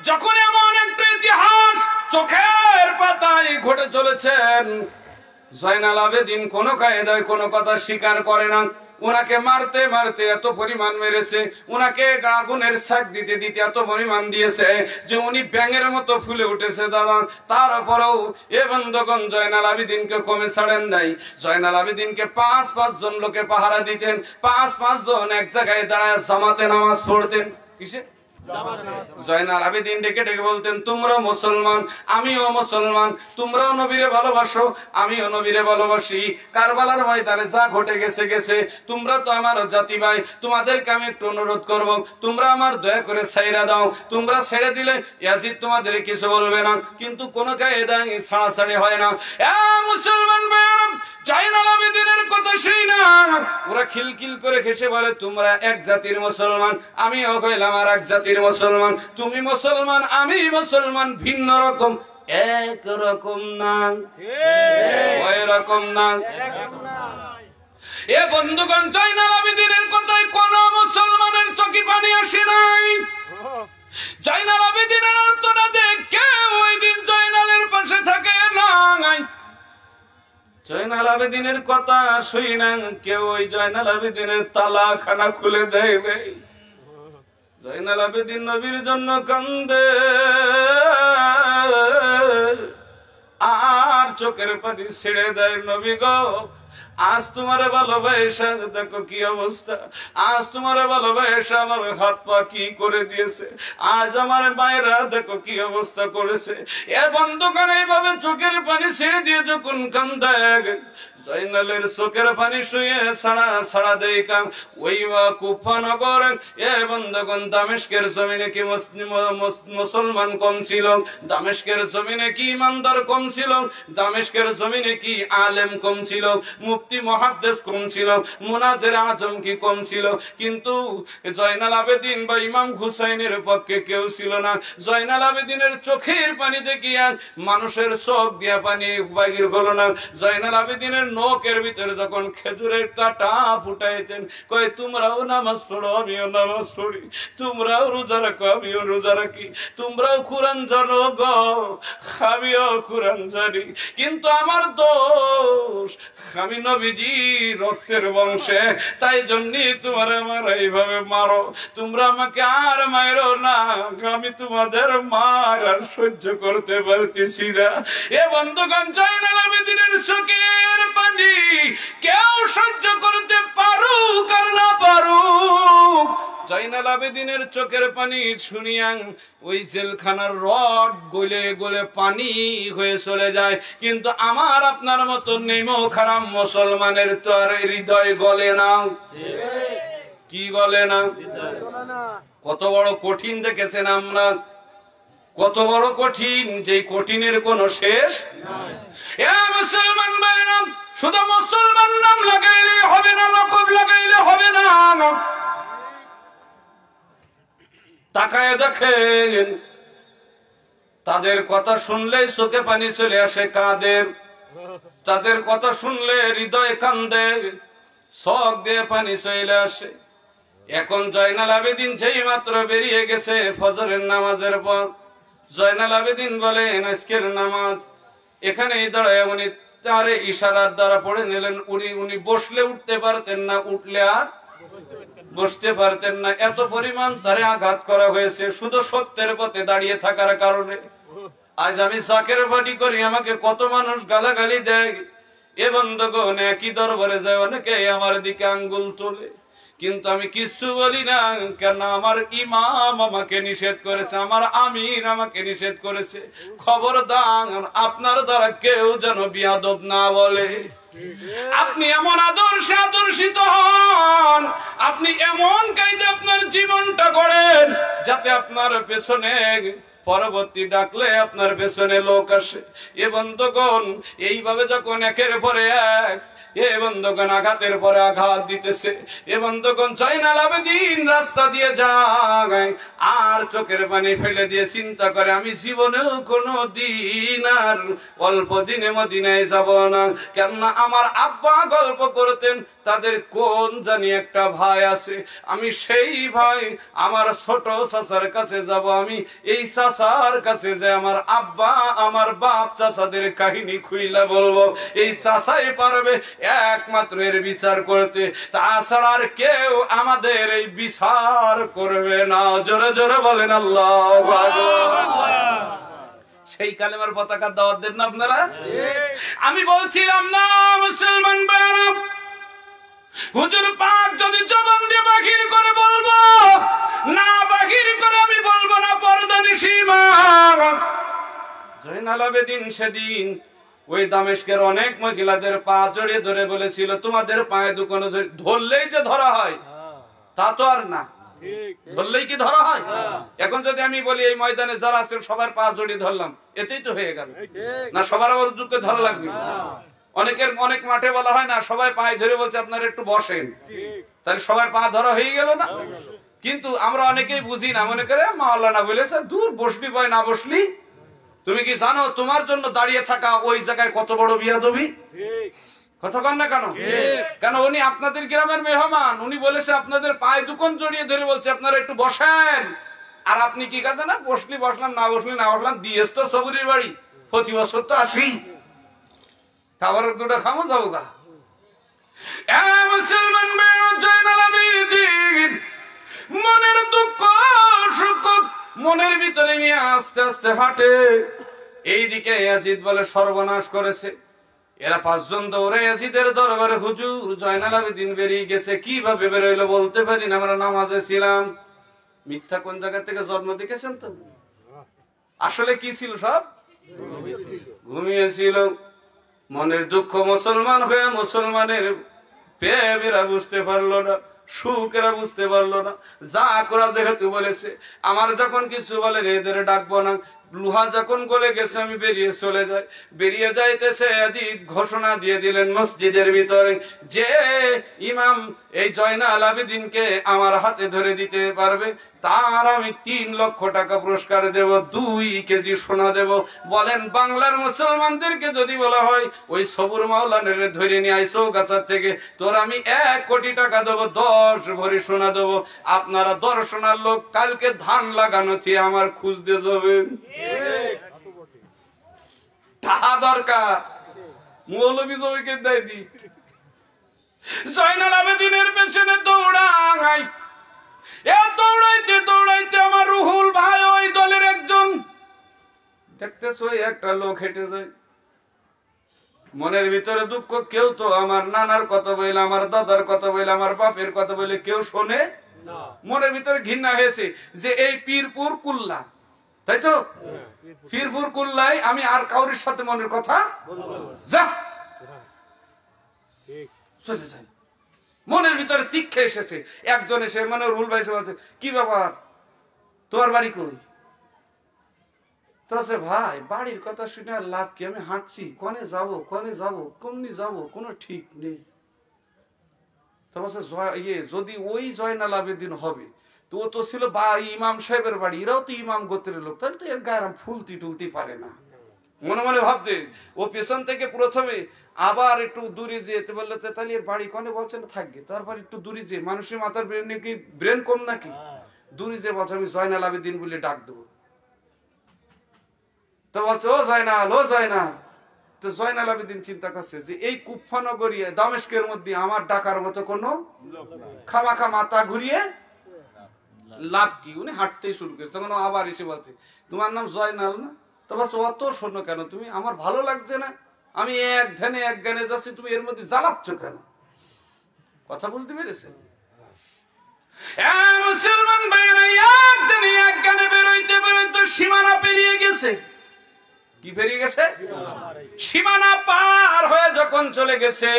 যখন এমন একটা ইতিহাস চোখের পাতায় ঘটে চলেছেন, জয়নাল আবেদিন কোন কায়দায় কোন কথা স্বীকার করে না। উনাকে মারতে মারতে এত পরিমাণ মেরেছে, উনাকে আগুনের ছাক দিতে দিতে এত পরিমাণ দিয়েছে যে উনি ব্যাঙের মতো ফুলে উঠেছে দাদা। তারপরেও এ বন্ধুগণ জয়নাল আবেদিনকে কমে ছাড়েন নাই। জয়নাল আবেদিনকে 5-5 জন লোকে পাহারা দিতেন, 5-5 জন এক জায়গায় দাঁড়ায় জামাতে নামাজ পড়তেন। কিসে? জয়নাল আবেদিন ডেকে ডেকে বলতেন, তোমরা মুসলমান, আমিও মুসলমান, তোমরাও নবীরে ভালোবাসো, আমিও নবীরে ভালোবাসি। কারবালার ময়দানে যা ঘটে গেছে গেছে, তোমরা তো আমার জাতি ভাই, তোমাদেরকে আমি একটু অনুরোধ করব, তোমরা আমার দয়া করে ছাইরা দাও। তোমরা ছেড়ে দিলে ইয়াজিদ তোমাদের কিছু বলবে না, কিন্তু কোন কায়দায় ছাড়াছাড়ি হয় না। মুসলমান ভাইরা, জয়নাল আবেদিনের কথা শুই না, ওরা খিলখিল করে হেসে বলে, তোমরা এক জাতির মুসলমান, আমিও কইলাম আর এক জাতির মুসলমান। তুমি মুসলমান, আমি মুসলমান, ভিন্ন রকম, এক রকম না, ওই রকম না। এ বন্ধুগণ, জয়নাল আবেদিনের কথায় কোন মুসলমানের চোখে পানি আসে নাই। জয়নাল আবেদিনের আর্তনা দেখে ওই দিন জয়নালের পাশে থাকে নাই। জয়নাল আবেদিনের কথা শুই না কেউ ওই জয়নাল আবেদিনের তালা খানা খুলে দেবে। জয়নাল আবেদিন নবীর জন্য কান্দে আর চোখের পানি ছেড়ে দেয়। নবী গো, আজ তোমার ভালোবাসা দেখো কি অবস্থা, আজ তোমার ভালোবাসা আমার হাত পা কি করে দিয়েছে, আজ আমার মায়েরা দেখো কি অবস্থা করেছে। এ বন্ধুগণ, এইভাবে চোখের পানি ছেড়ে দিয়ে যখন কান্দায়, জয়নালের চোখের পানি শুয়ে ছাড়া ছাড়া দেয় কাম ওই কুফানগর। এ বন্ধুগণ, দামেস্কের জমিনে কি মুসলমান কম ছিল? দামেস্কের জমিনে কি ইমানদার কম ছিল? দামেস্কের জমিনে কি আলেম কম ছিল? মুফতি মুহাদ্দিস কম ছিল? মুনাজির আজম কি কম ছিল? কিন্তু জয়নাল আবেদিন বা ইমাম হুসাইনের পক্ষে কেউ ছিল না। জয়নাল আবেদিনের চোখের পানি দেখিয়া মানুষের চোখ দিয়া পানি বাহির হলো না। জয়নাল আবেদিনের নখের ভিতরে যখন খেজুরের কাঁটা ফুটাইতেন, কয় তোমরাও নামাজ পড়ো, আমিও নামাজ পড়ি, তোমরাও রোজা রাখো, আমিও রোজা রাখি, তোমরাও কুরআন জানো গো, আমিও কুরআন জানি, কিন্তু আমার দোষ, আমি নবীজি রক্তের বংশে, তাই জন্যই তোমার আমার এইভাবে মারো, তোমরা আমাকে আর মারো না, আমি তোমাদের মার আর সহ্য করতে পারতেছি না। এ বন্ধুগণ, জয়নাল আবেদিনের চোখের পানি কেউ সহ্য করতে পারুক আর না পারুক, জয়নাল আবেদিনের চোখের পানি শুনিয়া ওই জেলখানার রড গলে গলে পানি হয়ে চলে যায়। কিন্তু আমার আপনার মতো নেমো খারাপ মুসলমানের তো আর হৃদয় গলে না। কি গলে না? কত বড় কঠিন দেখেছেন আমরা, কত বড় কঠিন, যে কঠিনের কোনো শেষ নাই। এ মুসলমান ভাইরা, শুধু মুসলমান নাম লাগাইলে হবে না, লকব লাগাইলে হবে না। তাকায় দেখেন, তাদের কথা শুনলে চোখে পানি চলে আসে কাদের, তাদের কথা শুনলে হৃদয় কান্দে, চোখ দিয়ে পানি চলে আসে। এখন জয়নাল আবেদিন যেই মাত্র বেরিয়ে গেছে ফজরের নামাজের পর, জয়নাল আবেদিন বলেন আজকের নামাজ এখানেই দাঁড়ায় উনি তারে ইশারার দ্বারা পড়ে নিলেন। উনি বসলে উঠতে পারতেন না, উঠলে আর বসতে পারতেন না, এত পরিমাণ তারে আঘাত করা হয়েছে শুধু সত্যের পথে দাঁড়িয়ে থাকার কারণে। আজ আমি চাকের বাড়ি করি, আমাকে কত মানুষ গালাগালি দেয়। এ বন্ধুগণ, একই দরবারে যায় অনেকে আমার দিকে আঙ্গুল তোলে, কিন্তু আমি কিছু বলি না, কেন আমার ইমাম আমাকে নিষেধ করেছে, আমার আমির আমাকে নিষেধ করেছে। খবরদার আপনার দ্বারা কেউ যেন বিয়াদব না বলে। আপনি এমন আদর্শে আদর্শিত হন, আপনি এমন কায়দা আপনার জীবনটা গড়েন যাতে আপনার পেছনে পরবর্তী ডাকলে আপনার পেছনে লোক আসে। এ বন্ধুগণ, এইভাবে যখন একের পরে এক এ বন্ধুগণ আঘাতের পরে আঘাত দিতেছে, এ বন্ধুগণ জয়নাল আবেদীন রাস্তা দিয়ে যায় আর চোখের পানি ফেলে দিয়ে চিন্তা করে, আমি জীবনেও কোনো দিন আর অল্প দিনে মদিনায় যাব না। কেননা আমার আব্বা গল্প করতেন তাদের কোন জানি একটা ভাই আছে, আমি সেই ভাই আমার ছোট চাচার কাছে যাব, আমি এই চাচার কাছে যে আমার আব্বা আমার বাপ চাচাদের কাহিনী খুইলা বলবো, এই চাচাই পারবে একমাত্র এর বিচার করতে, তাছাড়া আর কেউ আমাদের এই বিচার করবে না। জোরে জোরে বলেন আল্লাহু আকবার। সেই কালেমার পতাকা দাওয়াত দেন না আপনারা? আমি বলছিলাম না মুসলমান ভাইরা, হুজুর পাক যদি জবান দিয়ে বাহির করে বলবো না, বাহির করে আমি বলবো না পর্দানিশি মা। জয়নাল আবেদীন সেদিন ওই দামেস্কের অনেক মহিলাদের পা জড়িয়ে ধরে বলেছিল, তোমাদের পায়ে দুকোনো ধরলেই যে ধরা হয় তা তো আর না, ধরলেই কি ধরা হয়? এখন যদি আমি বলি এই ময়দানে যারা আছেন সবার পা জড়িয়ে ধরলাম, এতেই তো হয়ে গেল না? সবার আবার যুগকে ধরা লাগবে? অনেকের অনেক মাঠে বলা হয় না, সবাই পায়ে ধরে বলছে আপনারা একটু বসেন, তাহলে সবার পা ধরা হয়ে গেল না? কিন্তু আমরা অনেকেই বুঝি না, মনে করে মাওলানা বলেছে দূর বসবি ভয় না বসলি। তুমি কি জানো তোমার জন্য দাঁড়িয়ে থাকা ওই জায়গায় কত বড় বিয়াদবি? কথা কন না কেন? কেন উনি আপনাদের গ্রামের মেহমান, উনি বলেছে আপনাদের পায়ে দুকন জড়িয়ে ধরে বলছে আপনারা একটু বসেন, আর আপনি কি কাজে না বসলি বসলাম, না বসলি না বসলাম, দিয়েছ তো সবুরির বাড়ি, প্রতি বছর তো আসি, খাবার দুটো খামো যাবো গা। মুসলমান জয়নাল আবেদীন মনের দুঃখ সুখ মনের ভিতরে নিয়ে আস্তে আস্তে হাঁটে। এইদিকে ইয়াজিদ বলে সর্বনাশ করেছে। এরা পাঁচজন দৌড়ে ইয়াজিদের দরবারে, হুজুর জয়নাল আবেদীন বেরিয়ে গেছে। কিভাবে বেরোইলো বলতে পারি না, আমরা নামাজে ছিলাম। মিথ্যা কোন জায়গা থেকে জন্ম দেখেছেন তো? আসলে কি ছিল? সব ঘুমিয়েছিল। মনের দুঃখ মুসলমান হয়ে মুসলমানের প্রেম এরা বুঝতে পারলো না, সুখ এরা বুঝতে পারলো না। যা করা যেহেতু বলেছে, আমার যখন কিছু বলেন এদের ডাকবো না, লোহা যখন গলে গেছে আমি বেরিয়ে চলে যাই। বেরিয়ে যাইতেছে ইয়াজিদ ঘোষণা দিয়ে দিলেন মসজিদের ভিতরে, যে ইমাম এই জয়নাল আবেদীনকে আমার হাতে ধরে দিতে পারবে তার আমি 3 লক্ষ টাকা পুরস্কার দেব, 2 কেজি সোনা দেব। বলেন বাংলার মুসলমানদেরকে যদি বলা হয় ওই সবুর মাওলানের ধরে নিয়ে আইসো গাছার থেকে, তোর আমি 1 কোটি টাকা দেবো, 10 ভরি সোনা দেবো, আপনারা দর্শনার লোক কালকে ধান লাগানো থেকে আমার খুঁজতে যাবেন। টাকা দরকার, মৌলবী জমিকে দেয় দি। জয়নাল আবেদীনের পেছনে দৌড়াই, দৌড়াইতে দৌড়াইতে আমার রুহুল ভাই ওই দলের একজন, দেখতেছ একটা লোক হেঁটে যায়। মনের ভিতরে দুঃখ, কেউ তো আমার নানার কথা বলে, আমার দাদার কথা বলে, আমার বাপের কথা বলে কেউ শোনে না। মনের ভিতরে ঘৃণা হয়েছে যে এই পীরপুর কুল্লা, তাই তো পীরপুর কুল্লাই আমি আর কাউরির সাথে মনের কথা যা চলে যাই। মনের ভিতরে তীক্ষে এসেছে। একজন এসে মানে রুল ভাই বলছে, কি ব্যাপার তোমার বাড়ি কই? ভাই বাড়ির কথা শুনে আর লাভ কি, আমি হাঁটছি, কনে যাব কমনি যাব কোনো ঠিক নেই। যদি ওই জয়নাল আবেদীন হবে তো ও তো ছিল বা ইমাম সাহেবের বাড়ি, এরাও তো ইমাম গোত্রের লোক, তাহলে তো এর গায়ে ফুলতি টুলতি পারে না। মনে মনে ভাবছে ও পেছন থেকে প্রথমে আবার একটু দূরে যেতে বললে তাহলে এর বাড়ি কনে বলছে না থাকবে, তারপর একটু দূরে যে মানুষের মাথার ব্রেন কি ব্রেন কম নাকি, দূরে যে বলছে আমি জয়নাল আবেদীন বলে ডাক দেবো। তো বলছে ও জয়নাল, ও জয়নাল। তো জয়নাল আবেদীন চিন্তা করছে যে এই কুফা নগরী দামেস্কের মধ্যে আমার ডাকার মতো কোনো খামাখা মাথা ঘুরিয়ে লাভ কি। উনি হাঁটতেই শুরু করেছে। তখন আবার এসে বলছে তোমার নাম জয়নাল না? তো বলছে অত শোনো কেন তুমি, আমার ভালো লাগছে না, আমি এক ধ্যানে এক জ্ঞানে যাচ্ছি, তুমি এর মধ্যে জ্বালাচ্ছ কেন? কথা বুঝতে পেরেছে? মুসলমান ভাইরা এক ধ্যানে এক জ্ঞানে বেরোইতে বেরোইতে সীমানা পেরিয়ে গেছে। কি পেরিয়ে গেছে? সীমানা পার হয়ে যখন চলে গেছে,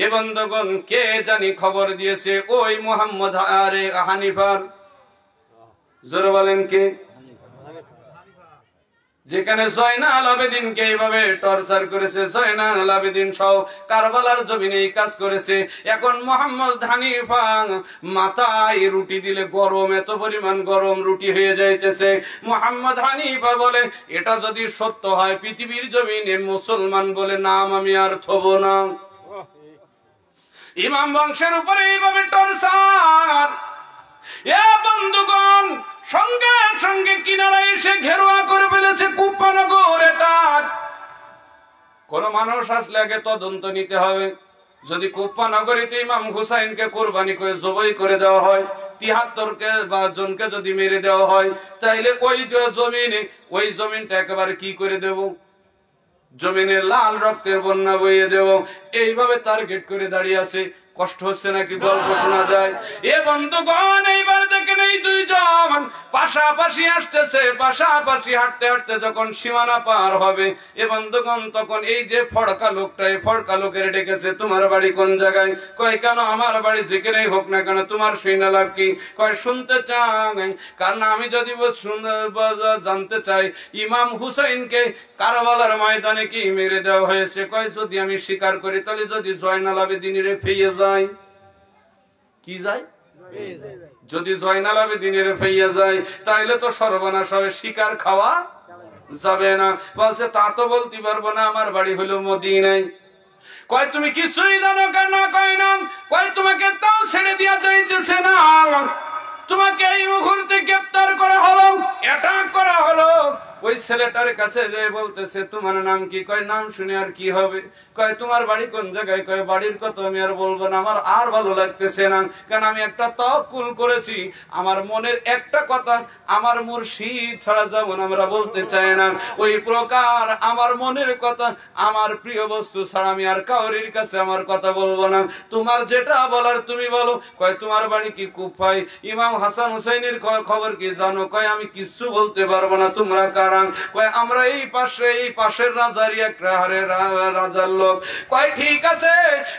এ বন্ধুগণ কে জানি খবর দিয়েছে ওই মুহাম্মদ আরে হানিফার, জোরে বলেন কে? যেখানে জয়নাল আবেদিনকে এইভাবে টর্চার করেছে, জয়নাল আবেদিন সহ কারবালার জমিনে এই কাজ করেছে। এখন মোহাম্মদ হানিফা মাথায় রুটি দিলে গরম, এত পরিমাণ গরম রুটি হয়ে যাইতেছে। মোহাম্মদ হানিফা বলে এটা যদি সত্য হয় পৃথিবীর জমিনে মুসলমান বলে নাম আমি আর থব না। ইমাম বংশের উপরে এইভাবে টর্চার। এ বন্ধুগণ সঙ্গে সঙ্গে কিনারা এসে ঘেরোয়া করে ফেলেছে কুপ্পানগর। এটা কোন মানুষ আসলে আগে তদন্ত নিতে হবে। যদি কুপ্পানগরীতে ইমাম হুসাইনকে কোরবানি করে জবাই করে দেওয়া হয়, ৭৩ জনকে যদি মেরে দেওয়া হয়, তাইলে ওই জমিনে ওই জমিনটা একেবারে কি করে দেব? জমিনে লাল রক্তের বন্যা বইয়ে দেব। এইভাবে টার্গেট করে দাঁড়িয়ে আছে। কষ্ট হচ্ছে নাকি গল্প শোনা যায়? এ বন্ধুগণ এইবার দেখেন এই দুইজন পাশাপাশি আসতেছে, পাশাপাশি হাঁটতে হাঁটতে যখন সীমানা পার হবে, এ বন্ধুগণ তখন এই যে ফড়কা লোকটা, এই ফড়কা লোকের ডেকেছে তোমার বাড়ি কোন জায়গায়? কয় কেন আমার বাড়ি যেখানেই হোক না কেন, তোমার শুনে লাভ কি? কয় শুনতে চান, কারণ আমি যদি জানতে চাই ইমাম হুসাইনকে কারবালার ময়দানে কি মেরে দেওয়া হয়েছে, কয় যদি আমি স্বীকার করি তাহলে যদি জয়নাল আবেদিনের ফেয়ে যায়, কি যায়? যদি জয়নাল আবেদিনের ফেয়ে যায় তাইলে তো সর্বনাশ হবে, শিকার খাওয়া যাবে না। বলছে তা তো বলতে পারবো না, আমার বাড়ি হলো মদিনায়। কয় তুমি কিছুই জানো কেন? কয় না। কয় তোমাকে তাও ছেড়ে দেওয়া যাইতেছে না, তোমাকে এই মুহূর্তে গ্রেফতার করা হলো, অ্যাটাক করা হলো। ওই ছেলেটার কাছে যে বলতেছে তোমার নাম কি? কয় নাম শুনে আর কি হবে? কয় তোমার বাড়ি কোন জায়গায়? কয় বাড়ির কথা আমি আর বলবো না, আমার আর ভালো লাগতেছে না, কারণ আমি একটা তাওয়াক্কুল করেছি, আমার মনের একটা কথা আমার মুর্শিদ ছাড়া যেমন আমরা বলতে চাই না, ওই প্রকার আমার মনের কথা আমার প্রিয় বস্তু ছাড়া আমি আর কাউরির কাছে আমার কথা বলবো না, তোমার যেটা বলার তুমি বলো। কয় তোমার বাড়ি কি কুফায়? ইমাম হাসান হুসাইনের খবর কি জানো? কয় আমি কিছু বলতে পারবো না, তোমরা কয় আমরা এই পাশের রাজারই একটা রাজার লোক। কয় ঠিক আছে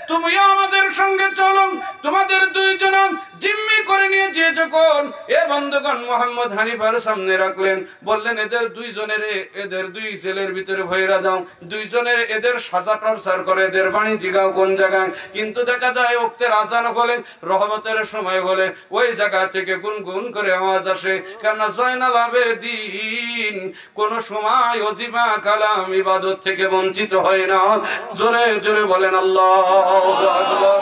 তুমিও আমাদের সঙ্গে চলো, তোমাদের দুইজন জিম্মি করে নিয়ে যে যখন এ বন্ধুগণ মোহাম্মদ হানিফার সামনে রাখলেন, বললেন এদের দুইজনের, এদের দুই ছেলের ভিতরে ভৈরা দাও, দুইজনের এদের সাজা টর্চার করে, এদের বাণী জিগাও কোন জায়গায়। কিন্তু দেখা যায় ওক্তের আজান হলে, রহমতের সময় হলে ওই জায়গা থেকে গুনগুন করে আওয়াজ আসে, কেননা জয়নাল আবেদিন কোন সময় ওজিফা কালাম ইবাদত থেকে বঞ্চিত হয় না। জোরে জোরে বলেন আল্লাহু আকবার।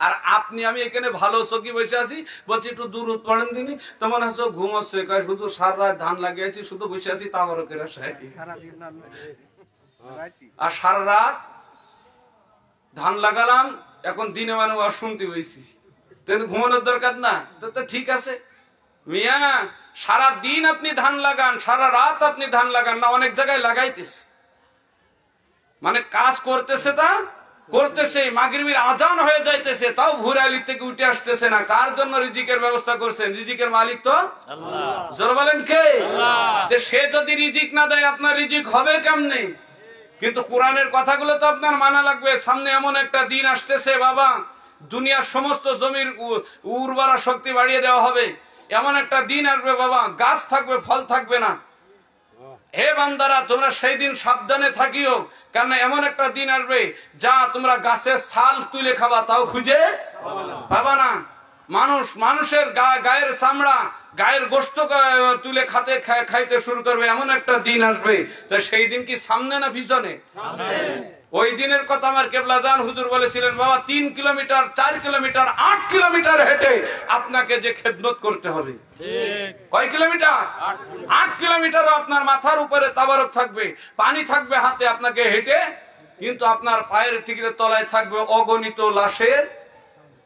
আর আপনি আমি এখানে ভালো চকি বসে আছি, বলছি একটু দূর পড়েন দিনই, তোমার হাসো ঘুম হচ্ছে, শুধু সারা রাত ধান লাগিয়েছি, শুধু বসে আছি তাবারকের আশায়। আর সারা রাত ধান লাগালাম, এখন দিনে মানে শুনতে বইছি, ঘুমানোর দরকার না। তো ঠিক আছে মিয়া, সারা দিন আপনি ধান লাগান, সারা রাত আপনি ধান লাগান না, অনেক জায়গায় লাগাইতেছে, মানে কাজ করতেছে, তা করতেছে, মাগরিবের আজান হয়ে যাইতেছে, তাও ভোর আলি থেকে উঠে আসতেছে না। কার জন্য রিজিকের ব্যবস্থা করছেন? রিজিকের মালিক তো আল্লাহ। জোরে বলেন কে? আল্লাহ। সে যদি রিজিক না দেয় আপনার রিজিক হবে কেমনে? কিন্তু কোরআনের কথাগুলো তো আপনার মানা লাগবে। সামনে এমন একটা দিন আসতেছে বাবা, দুনিয়ার সমস্ত জমির উর্বরা শক্তি বাড়িয়ে দেওয়া হবে, এমন একটা দিন আসবে বাবা, গাছ থাকবে ফল থাকবে না। হে বান্দারা তোমরা সেই দিন সাবধানে থাকিও, কারণ এমন একটা দিন আসবে যা তোমরা গাছের ছাল তুলে খাবা তাও খুঁজে পাবা না। মানুষের গায়ের চামড়া, গায়ের গোশত তুলে খাইতে শুরু করবে, এমন একটা দিন আসবে। তো সেই দিন কি সামনে না পিছনে? ওই দিনের কথা আমার কেবলাজান হুজুর বলেছিলেন, বাবা 3 কিলোমিটার 4 কিলোমিটার 8 কিলোমিটার হেঁটে আপনাকে যে খেদমত করতে হবে। কয় কিলোমিটার? 8 কিলোমিটারও আপনার মাথার উপরে তাবারক থাকবে, পানি থাকবে হাতে, আপনাকে হেঁটে, কিন্তু আপনার পায়ের ঠিকরে তলায় থাকবে অগণিত লাশের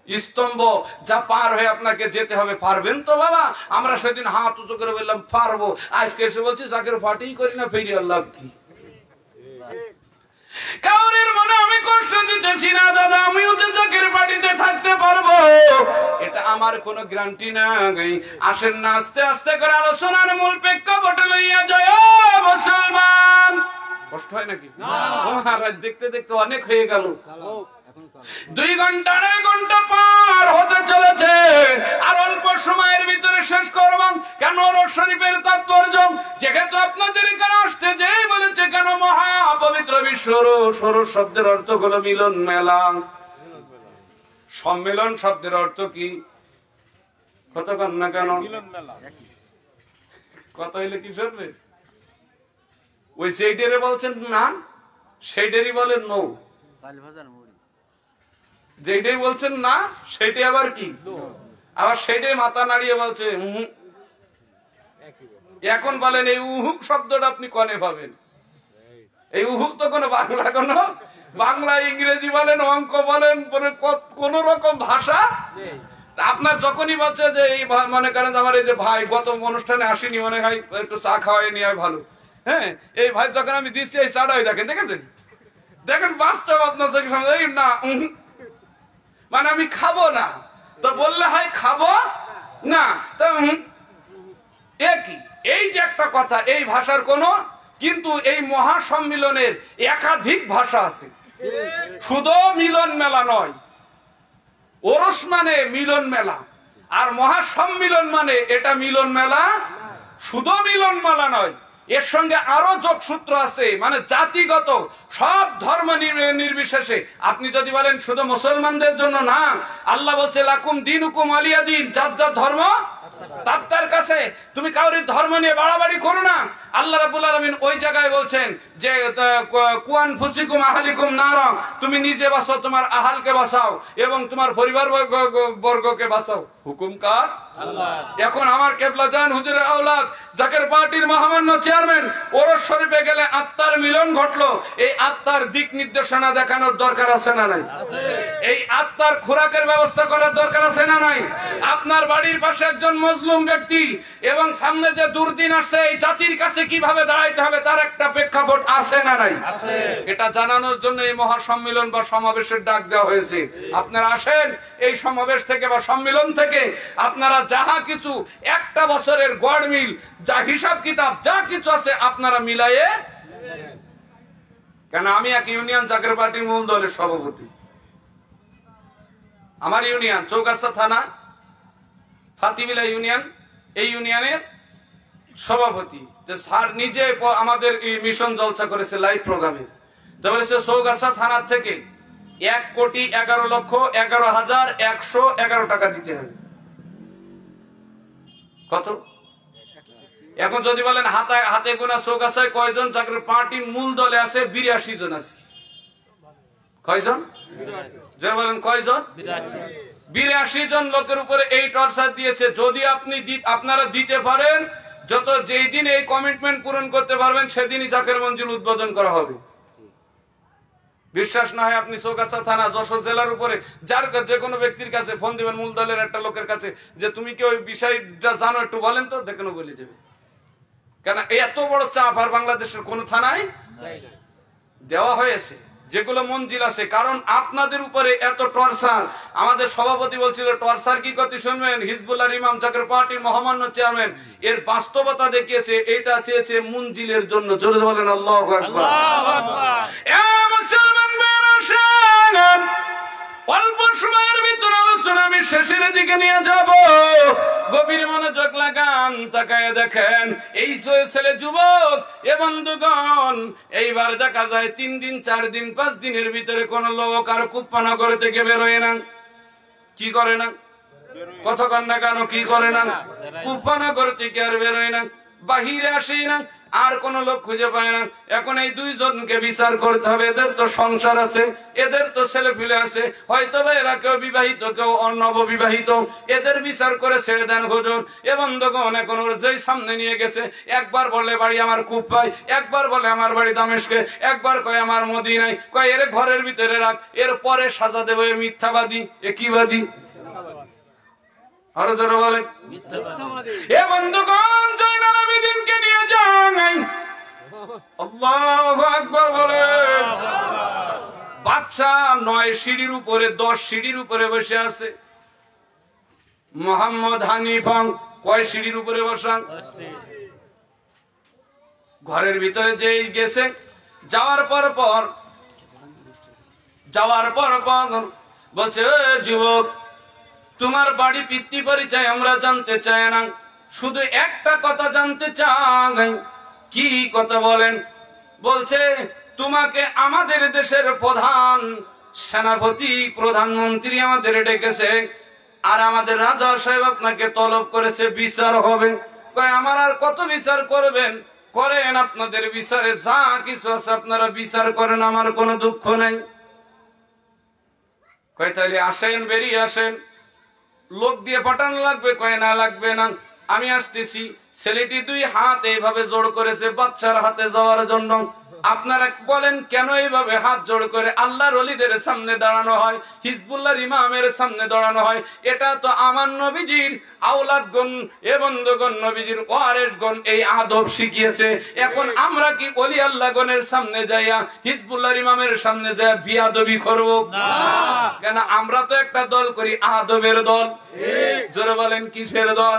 স্তম্ভ, যা পার হয়ে আপনাকে যেতে হবে। পারবেন তো বাবা? আমরা সেদিন হাত উঁচু করে বললাম পারবো, আজকে এসে বলছি জাকের ফাটিই করি না, ফেরি আল্লাহ কি। কাউরের মনে আমি কষ্ট দিতেছি না দাদা, আমিও তো জাকের বাড়িতে থাকতে পারবো, এটা আমার কোনো গ্যারান্টি নাই। আসেন না আস্তে আস্তে করে আলোচনার মূল প্রেক্ষাপটে লইয়া যায়। মুসলমান কষ্ট হয় নাকি? মহারাজ দেখতে দেখতে অনেক হয়ে গেল। 2 ঘন্টা 2.5 ঘন্টা পার হতে চলেছে, আর অল্প সময়ের ভিতরে শেষ করব। কেন? রোজ শরীফের তাৎপর্য যেহেতু আপনাদের এখানে আসতে যেই বলেছে কেন মহা পবিত্র বিশ্ব সরস শব্দের অর্থ হলো মিলন মেলা। সম্মেলন শব্দের অর্থ কি? কত কন না কেন? কত হইলে কি শুনবে? ওই সেইটারে বলছেন না, সেইটারই বলেন নো। যেটাই বলছেন না সেটাই আবার কি? আবার সেটাই মাথা নাড়িয়ে বলছে এখন বলেন এই উহুক শব্দটা আপনি কনে পাবেন? এই উহুক তো কোনো বাংলা ইংরেজি বলেন, অঙ্ক বলেন, কোন রকম ভাষা আপনার যখনই বলছে যে এই মনে করেন আমার এই যে ভাই গত অনুষ্ঠানে আসেনি, মনে হয় একটু চা খাওয়াই নিয়ে ভালো, হ্যাঁ এই ভাই যখন আমি দিচ্ছি এই চাটাই দেখেন বাস্তব আপনার চোখের সামনে না, মানে আমি খাবো না তো বললে হয় খাবো না, তো একই। এই যে একটা কথা, এই ভাষার কোন, কিন্তু এই মহাসম্মিলনের একাধিক ভাষা আছে, শুধু মিলন মেলা নয়। ওরস মানে মিলন মেলা, আর মহাসম্মিলন মানে এটা মিলন মেলা, শুধু মিলন মেলা নয়, এর সঙ্গে আরো যোগসূত্র আছে, মানে জাতিগত সব ধর্ম নির্বিশেষে। আপনি যদি বলেন শুধু মুসলমানদের জন্য না, আল্লাহ বলছে লাকুম দীনুকুম ওয়ালিয়া দীন, যার যার ধর্ম তার কাছে, তুমি কাউরি ধর্ম নিয়ে বাড়াবাড়ি করো না। আল্লাহ রাব্বুল আলামিন ওই জায়গায় বলছেন যে কুয়ান ফুসিকুম আহলিকুম নারা, তুমি নিজে বাঁচাও, তোমার আহালকে বাঁচাও এবং তোমার পরিবার বর্গকে বাঁচাও। হুকুম কার? আল্লাহ। এখন আমার কেবলা জান হুজুরের আওলাদ জাকের পার্টির মহামান্য চেয়ারম্যান ওরস শরীফে গেলে আত্মার মিলন ঘটলো, এই আত্মার দিক নির্দেশনা দেখানোর দরকার আছে না নাই? এই আত্মার খোরাকের ব্যবস্থা করার দরকার আছে না নাই? আপনার বাড়ির পাশে একজন মজলুম ব্যক্তি এবং সামনে যে দুর্দিন আসছে, এই জাতির কাছে কিভাবে দাঁড়াইতে হবে তার একটা প্রেক্ষাপট আছে না নাই? এটা জানানোর জন্য এই মহাসম্মেলন বা সমাবেশের ডাক দেওয়া হয়েছে। আপনারা আসেন, এই সমাবেশ থেকে বা সম্মেলন থেকে আপনারা যাহা কিছু একটা বছরের গড় মিল, যা হিসাব কিতাব যা কিছু আছে আপনারা মিলাইয়ে, কেন আমি এক ইউনিয়ন জাকের পার্টির মূল দলের সভাপতি। আমার ইউনিয়ন চৌগাছা থানা ফাতিমিলা ইউনিয়ন, এই ইউনিয়নের সভাপতি। যে স্যার নিজে আমাদের মিশন জলসা করেছে লাইভ প্রোগ্রামে, তো বলেছে চৌগাছা থানার থেকে 1,11,11,111 টাকা দিতে হবে। কত? এখন যদি বলেন হাতে গোনা চৌগাছায় কয়জন চাকরির পার্টির মূল দলে আছে? 82 জন আছে। কয়জন? যারা বলেন কয়জন? 82 জন লোকের উপরে এই টর্চার দিয়েছে। যদি আপনারা দিতে পারেন, যেই দিন এই কমিটমেন্ট পূরণ করতে পারবেন সেদিনই জাকের মঞ্জিল উদ্বোধন করা হবে। বিশ্বাস না হয় আপনি চৌগাছা থানা যশোর জেলার উপরে যার যে কোনো ব্যক্তির কাছে ফোন দিবেন, মূল দলের একটা লোকের কাছে, যে তুমি কি ওই বিষয়টা জানো একটু বলেন তো, দেখেন বলে দেবে। কেন এত বড় চাপ আর বাংলাদেশের কোন থানায় দেওয়া হয়েছে, যেগুলো মঞ্জিল আছে, কারণ আপনাদের উপরে এত টর্চার। আমাদের সভাপতি বলছিল টর্চার কি করতে, শুনবেন, হিজবুল্লাহর ইমাম জাকের পার্টির মহামান্য চেয়ারম্যান এর বাস্তবতা দেখিয়েছে, এটা চেয়েছে মঞ্জিলের জন্য। জোরে বলেন আল্লাহু আকবার। মুসলমান বেরোসেন, অল্প সময়ের ভিতরে আলোচনা আমি শেষের দিকে নিয়ে যাব। গভীর মনোযোগ লাগান, তাকায় দেখেন এই ছেলে যুবক এ বন্ধুগণ, এইবার দেখা যায় 3 দিন 4 দিন 5 দিনের ভিতরে কোন লোক আর কুপ্পানগর থেকে বেরোয় না। কি করে না? কথা কন না কেন? কি করে না? কুপ্পানগর থেকে আর বেরোয় না, বাহিরে আসেই না, আর কোন লোক খুঁজে পায় না। এখন এই 2 জনকে বিচার করতে হবে। এদের তো সংসার আছে, এদের তো ছেলে ফেলে আছে, হয়তো বা এরা কেউ বিবাহিত কেউ অনববিবাহিত, এদের বিচার করে ছেড়ে দেন হুজুর। এ বন্ধুগণ, এখন ওর যেই সামনে নিয়ে গেছে, একবার বলে বাড়ি আমার কুপ্পায়, একবার বলে আমার বাড়ি দামেস্কে, একবার কয় আমার মদিনায়, কয় এর ঘরের ভিতরে রাখ, এর পরে সাজা দেবো এ মিথ্যাবাদী, এ কি বাদী? আরো জোরে বলেন মিথ্যাবাদী। এ বন্ধুগণ, জয়নাল আবেদিনকে নিয়ে যান, আল্লাহু আকবার বলেন। বাদশা 9 সিঁড়ির উপরে 10 সিঁড়ির উপরে বসে আছে, মোহাম্মদ হানিফা কয় সিঁড়ির উপরে বসা? ঘরের ভিতরে যেই গেছে, যাওয়ার পর বলছে, যুবক, তোমার বাড়ি পিতৃ পরিচয় আমরা জানতে চাই না, শুধু একটা কথা জানতে চাই। কি কথা বলেন? বলছে, তোমাকে আমাদের দেশের প্রধান সেনাপতি, প্রধানমন্ত্রী আমাদের ডেকেছে, আর আমাদের রাজা সাহেব আপনাকে তলব করেছে, বিচার হবে। কয়, আমার আর কত বিচার করবেন? করেন, আপনাদের বিচারে যা কিছু আছে আপনারা বিচার করেন, আমার কোনো দুঃখ নেই। কয়, তাহলে আসেন, বেরিয়ে আসেন। লোক দিয়ে পাঠানো লাগবে? কয়, না, লাগবে না, আমি আসতেছি। ছেলেটি 2 হাত এইভাবে জোড় করেছে বাচ্চার হাতে যাওয়ার জন্য। আপনারা বলেন, কেন এইভাবে হাত জোড় করে আল্লাহর ওলিদের সামনে দাঁড়ানো হয়, হিজবুল্লাহর ইমামের সামনে দাঁড়ানো হয়? এটা তো আমার নবীজির আওলাদগণ এ বন্ধুগণ, নবীজির ওয়ারিসগণ এই আদব শিখিয়েছে। এখন আমরা কি ওলি আল্লাহগণের সামনে যাইয়া, হিজবুল্লাহর ইমামের সামনে যাইয়া বিয়াদবি করব? না। কেন? আমরা তো একটা দল করি, আদবের দল। জোরে বলেন, কিসের দল?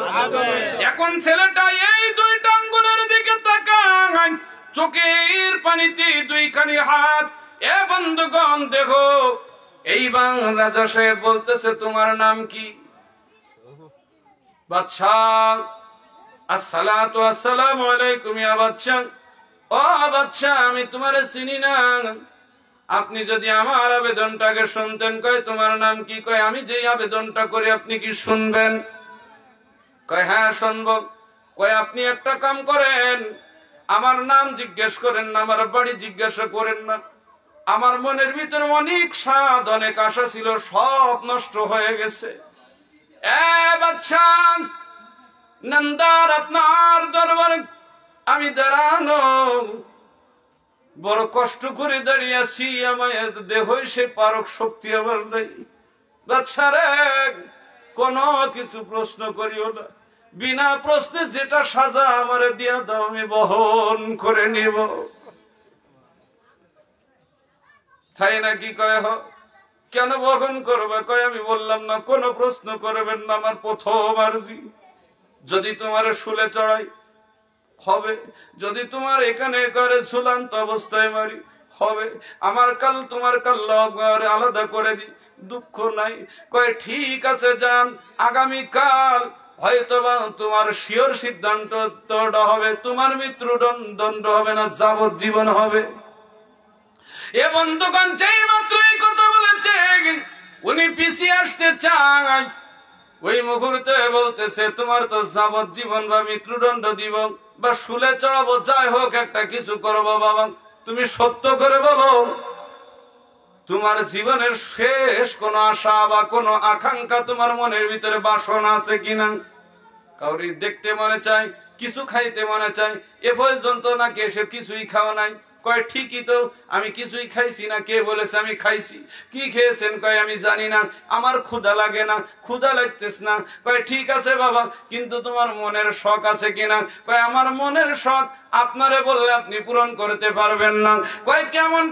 এখন ছেলেটা এই 2টা আঙ্গুলের দিকে তাকায়, চোখের পানিতে 2খানি হাত। এ বন্ধুগণ দেখো, এইবার রাজা সাহেব বলতেছে, তোমার নাম কি? বাদশা, আসসালাতু আসসালামু আলাইকুম ইয়া বাদশা। ও বাদশা, আমি তোমারে চিনি না, আপনি যদি আমার আবেদনটাকে শুনতেন। কয়, তোমার নাম কি? কয়, আমি যেই আবেদনটা করি আপনি কি শুনবেন? কয়, হ্যাঁ শুনবো। কয়, আপনি একটা কাম করেন, আমার নাম জিজ্ঞেস করেন না, আমার বাড়ি জিজ্ঞাসা করেন না। আমার মনের ভিতরে অনেক স্বাদ, অনেক আশা ছিল, সব নষ্ট হয়ে গেছে। এ বাদশা, নামদার আপনার দরবারে আমি দাঁড়ানো, বড় কষ্ট করে দাঁড়িয়ে আছি, আমার দেহ সে পারক শক্তি আমার নেই। বাদশা রে, কোনো কিছু প্রশ্ন করিও না, বিনা প্রশ্নে যেটা সাজা আমার দিয়া দাও, আমি বহন করে নিব। তাই নাকি? কয়, কেন বহন করবে? কয়, আমি বললাম না কোনো প্রশ্ন করবেন না, আমার প্রথম আরজি। যদি তোমার শুলে চড়াই হবে, যদি তোমার এখানে করে ঝুলন্ত অবস্থায় মারি হবে, আমার কাল তোমার কাল আলাদা করে দি, দুঃখ নাই। কয়, ঠিক আছে যান, আগামীকাল হয়তোবা তোমার শিওর সিদ্ধান্ত হবে, তোমার মৃত্যুদণ্ড হবে না, যাবজ্জীবন হবে। এ বন্ধুগণ, যেই মাত্র এই কথা বলেছে, উনি পিছিয়ে আসতে চায়, ওই মুহূর্তে বলতেছে, তোমার তো যাবজ্জীবন বা মৃত্যুদণ্ড দিব বা শুলে চড়াবো, যাই হোক একটা কিছু করবো। বাবা, তুমি সত্য করে বলো, তোমার জীবনের শেষ কোন আশা বা কোন আকাঙ্ক্ষা তোমার মনের ভিতরে বাসনা আছে কিনা? কাউরি দেখতে মনে চায়, কিছু খাইতে মনে চায়, এ পর্যন্ত নাকি এসে কিছুই খাওয়া নাই। কয়, ঠিকই তো, আমি কিছুই খাইছি না। কে বলেছে আমি খাইছি? কি খেয়েছেন? কয়, আমি জানি না, আমার ক্ষুধা লাগে না, ক্ষুধা লাগতেছ না। কয়, ঠিক আছে বাবা, কিন্তু তোমার মনের শখ আছে কিনা? কয়, আমার মনের শখ আপনারে বললে আপনি পূরণ করতে পারবেন না। কয়,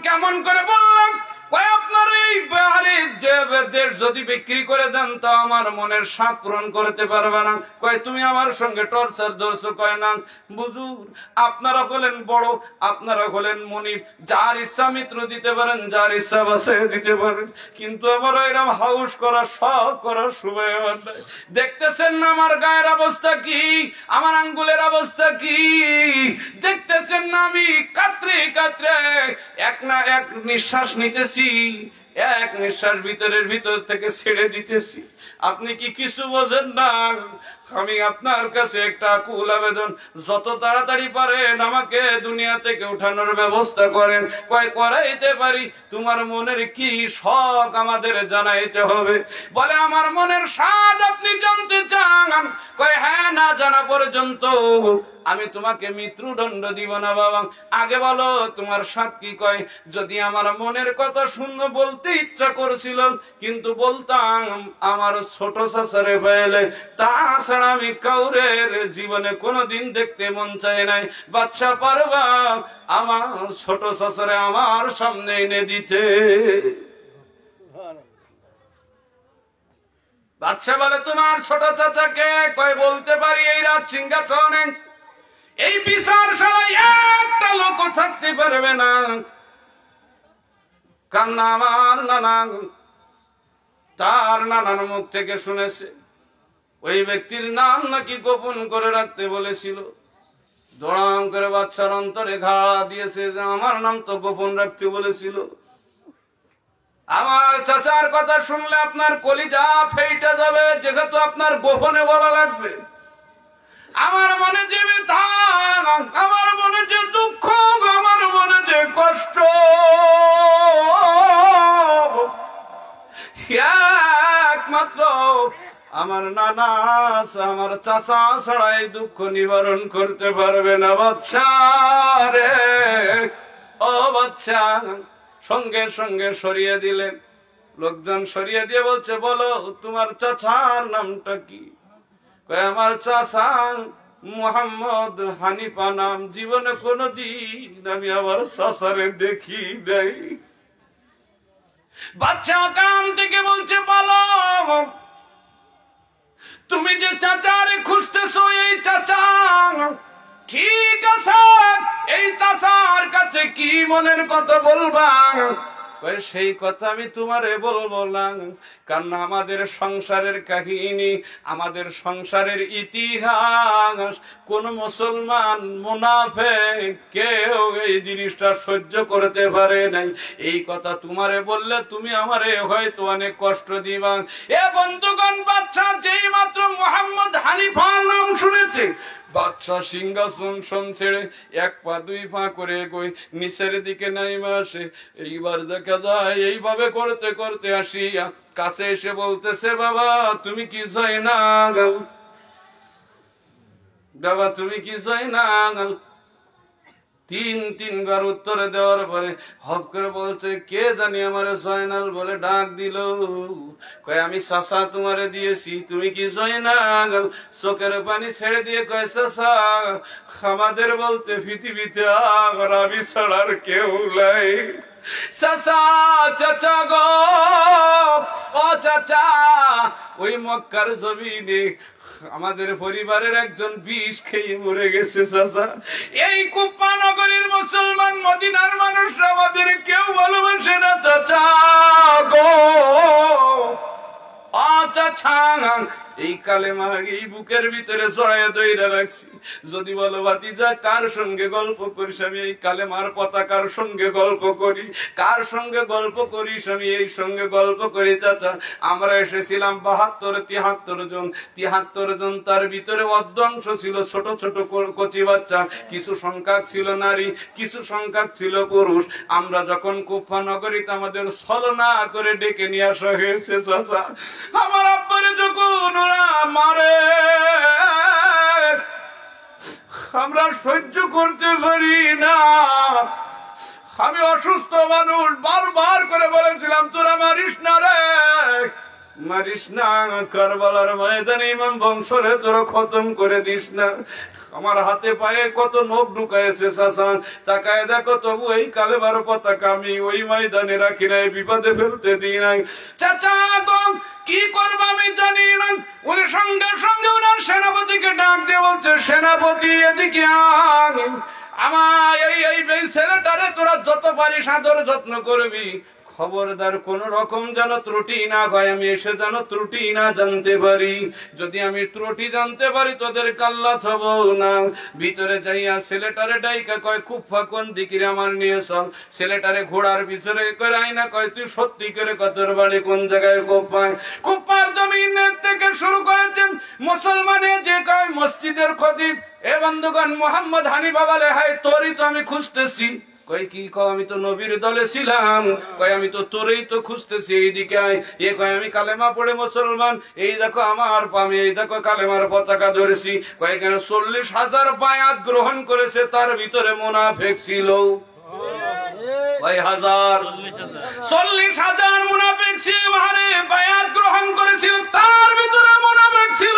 কেমন করে বললাম? কয়, আপনার এই বাড়ির যে দেশ যদি বিক্রি করে দেন তা আমার মনের শখ পূরণ করতে পারবে না। কয়, তুমি আমার সঙ্গে টর্চার ধরছো? কয়, না বুঝুর, আপনারা হলেন বড়, আপনারা হলেন মনিব, যার ইচ্ছা মিত্র দিতে পারেন, যার ইচ্ছা বাসে দিতে পারেন, কিন্তু আমার এরকম হাউস করা, শখ করার সময় আমার নাই। দেখতেছেন না আমার গায়ের অবস্থা কি, আমার আঙ্গুলের অবস্থা কি? দেখতেছেন না আমি কাতরে কাতরে এক না এক নিঃশ্বাস নিতেছি, এক নিঃশ্বাস ভিতরের ভিতর থেকে ছেড়ে দিতেছি। আপনি কি কিছু বোঝেন না? আমি আপনার কাছে একটা আকুল আবেদন, যত তাড়াতাড়ি পারেন আমাকে দুনিয়া থেকে উঠানোর ব্যবস্থা করেন। কয়, করাইতে পারি, তোমার মনের কি শখ আমাদের জানাইতে হবে। বলে, আমার মনের স্বাদ আপনি জানতে চান? কয়, হ্যাঁ, না জানা পর্যন্ত আমি তোমাকে মৃত্যুদণ্ড দিব না। বাবা, আগে বলো তোমার স্বাদ কি? কয়, যদি আমার মনের কথা শুনবো বলতে ইচ্ছা করছিল, কিন্তু বলতাম আমার ছোট চাচারে পেলে, তাছাড়া আমি কাউরের জীবনে কোনোদিন দেখতে মন চায় নাই। বাদশা, পারবা আমার ছোট চাচারে আমার সামনে এনে দিতে? বাদশা বলে তোমার ছোট চাচাকে? কয় বলতে পারি। এই রাজ সিংহাসনে এই বিচার সবাই একটা লোক থাকতে পারবে না। কান্না আমার নানা, তার নানার মুখ থেকে শুনেছে ওই ব্যক্তির নাম নাকি গোপন করে রাখতে বলেছিল। দড়াম করে বাচ্চার অন্তরে ঘা দিয়েছে যে আমার নাম তো গোপন রাখতে বলেছিল। আমার চাচার কথা শুনলে আপনার কলিজা ফেটে যাবে, যেহেতু আপনার গোপনে বলা লাগবে। আমার মনে যে ব্যথা, আমার মনে যে দুঃখ, আমার মনে যে কষ্ট, একমাত্র আমার নানা আমার চাচা ছাড়া এই দুঃখ নিবারণ করতে পারবে না। বাচ্চা রে, ও বাচ্চা, সঙ্গে সঙ্গে সরিয়ে দিলেন। লোকজন সরিয়ে দিয়ে বলছে বলো তোমার চাচার নামটা কি? কয় আমার চাচা মোহাম্মদ হানিফা নাম। জীবনে কোনদিন আমি আমার চাচারে দেখি নাই। বাচ্চা কান থেকে বলছে বলো তুমি যে চাচারে খুঁজতেছো এই চাচা ঠিক আছে, এই চাচার কাছে কি মনের কথা বলবা? সেই কথা আমি তোমারে বলবো না, কারণ আমাদের সংসারের কাহিনী, আমাদের সংসারের ইতিহাস কোন মুসলমান মুনাফিক কেউ এই জিনিসটা সহ্য করতে পারে নাই। এই কথা তোমারে বললে তুমি আমারে হয়তো অনেক কষ্ট দিবা। এ বন্ধুগণ, বাচ্চা যেই মাত্র মোহাম্মদ হানিফার নাম শুনেছে, বাচ্চা সিংহাসন ছেড়ে এক পা দুই পা করে কই নিচের দিকে নাইমা আসে। এইবার দেখা যায় এইভাবে করতে করতে আসিয়া কাছে এসে বলতেছে বাবা তুমি কি জয়নাল? বাবা তুমি কি জয়নাল? তিনবার উত্তরে দেওয়ার পরে হপ করে বলছে কে জানি আমারে জয়নাল বলে ডাক দিল। কয় আমি চাচা তোমারে দিয়েছি, তুমি কি জয়নাল? চোখের পানি ছেড়ে দিয়ে কয় চাচা আমাদের বলতে পৃথিবীতে আর আমি ছাড়ার কেউ নাই। চাচা, চাচা গো, ও চাচা, ওই মক্কার জমিনে আমাদের পরিবারের একজন বিষ খেয়ে মরে গেছে চাচা। এই কুপ্পা নগরীর মুসলমান মদিনার মানুষরা আমাদের কেউ ভালোবাসে না চাচা গো। এই কালেমা এই বুকের ভিতরে জড়াইয়া দইরা রাখছি। যদি বলো ভাতিজা কার সঙ্গে গল্প করিস, আমি এই কালেমার পতাকার সঙ্গে গল্প করি। কার সঙ্গে গল্প করিস? আমি এই সঙ্গে গল্প করি চাচা। আমরা এসেছিলাম ৭২-৭৩ জন। ৭৩ জন, তার ভিতরে অর্ধাংশ ছিল ছোট ছোট কচি বাচ্চা, কিছু সংখ্যক ছিল নারী, কিছু সংখ্যক ছিল পুরুষ। আমরা যখন কুফা নগরীতে আমাদের ছলনা করে ডেকে নিয়ে আসা হয়েছে চাচা, আমার আব্বারে যখন ওরা মারে আমরা সহ্য করতে পারি না। আমি অসুস্থ মানুষ, বারবার করে বলেছিলাম তোরা মারিস না রে, মারিস না, কারবালার ময়দানে ইমাম বংশরে তোরা খতম করে দিস না। আমার হাতে পায়ে কত নখ ঢুকাইছে চাচা, তাকায় দেখো তবু এই কালেমার পতাকা আমি ওই ময়দানে রাখি নাই, বিপদে ফেলতে দিই নাই। চাচা কি করবো আমি জানি না। উনি সঙ্গে সঙ্গে ওনার সেনাপতিকে ডাক দিয়ে বলছে সেনাপতি এদিকে আয়, আমার এই ছেলেটারে তোরা যত পারিস আদর যত্ন করবি, খবরদার কোন রকম যেন ত্রুটি না হয়, আমি এসে যেন ত্রুটি না জানতে পারি। যদি আমি ত্রুটি জানতে পারি তোদের কাল্লাত হব না। ভিতরে যাইয়া ছেলেটারে ডাইকা কয় কুফা কোন দিকে আমার নিয়ে চল। ছেলেটারে ঘোড়ার পিছনে করে আইনা কয় তুই সত্যি করে কতর বাড়ি কোন জায়গায় কুফায়? কুফার জমিনের থেকে শুরু করেছেন মুসলমানে যে কয় মসজিদের খতিব। এ বন্ধুগণ, মোহাম্মদ হানিফা বলে হাই তোরই তো আমি খুঁজতেছি। কই কি কয় আমি তো নবীর দলে ছিলাম। কয় আমি তো তোরেই তো খুঁজতেছি, এইদিকে আয়। এ কয় আমি কালেমা পড়ে মুসলমান, এই দেখো আমার পামে, এই দেখো কালেমার পতাকা ধরেছি। কয় এখানে 40,000 বায়াত গ্রহণ করেছে, তার ভিতরে মুনাফিক ছিল কয় হাজার? 40,000 মুনাফিক ছিল, বায়াত গ্রহণ করেছিল, তার ভিতরে মুনাফিক ছিল।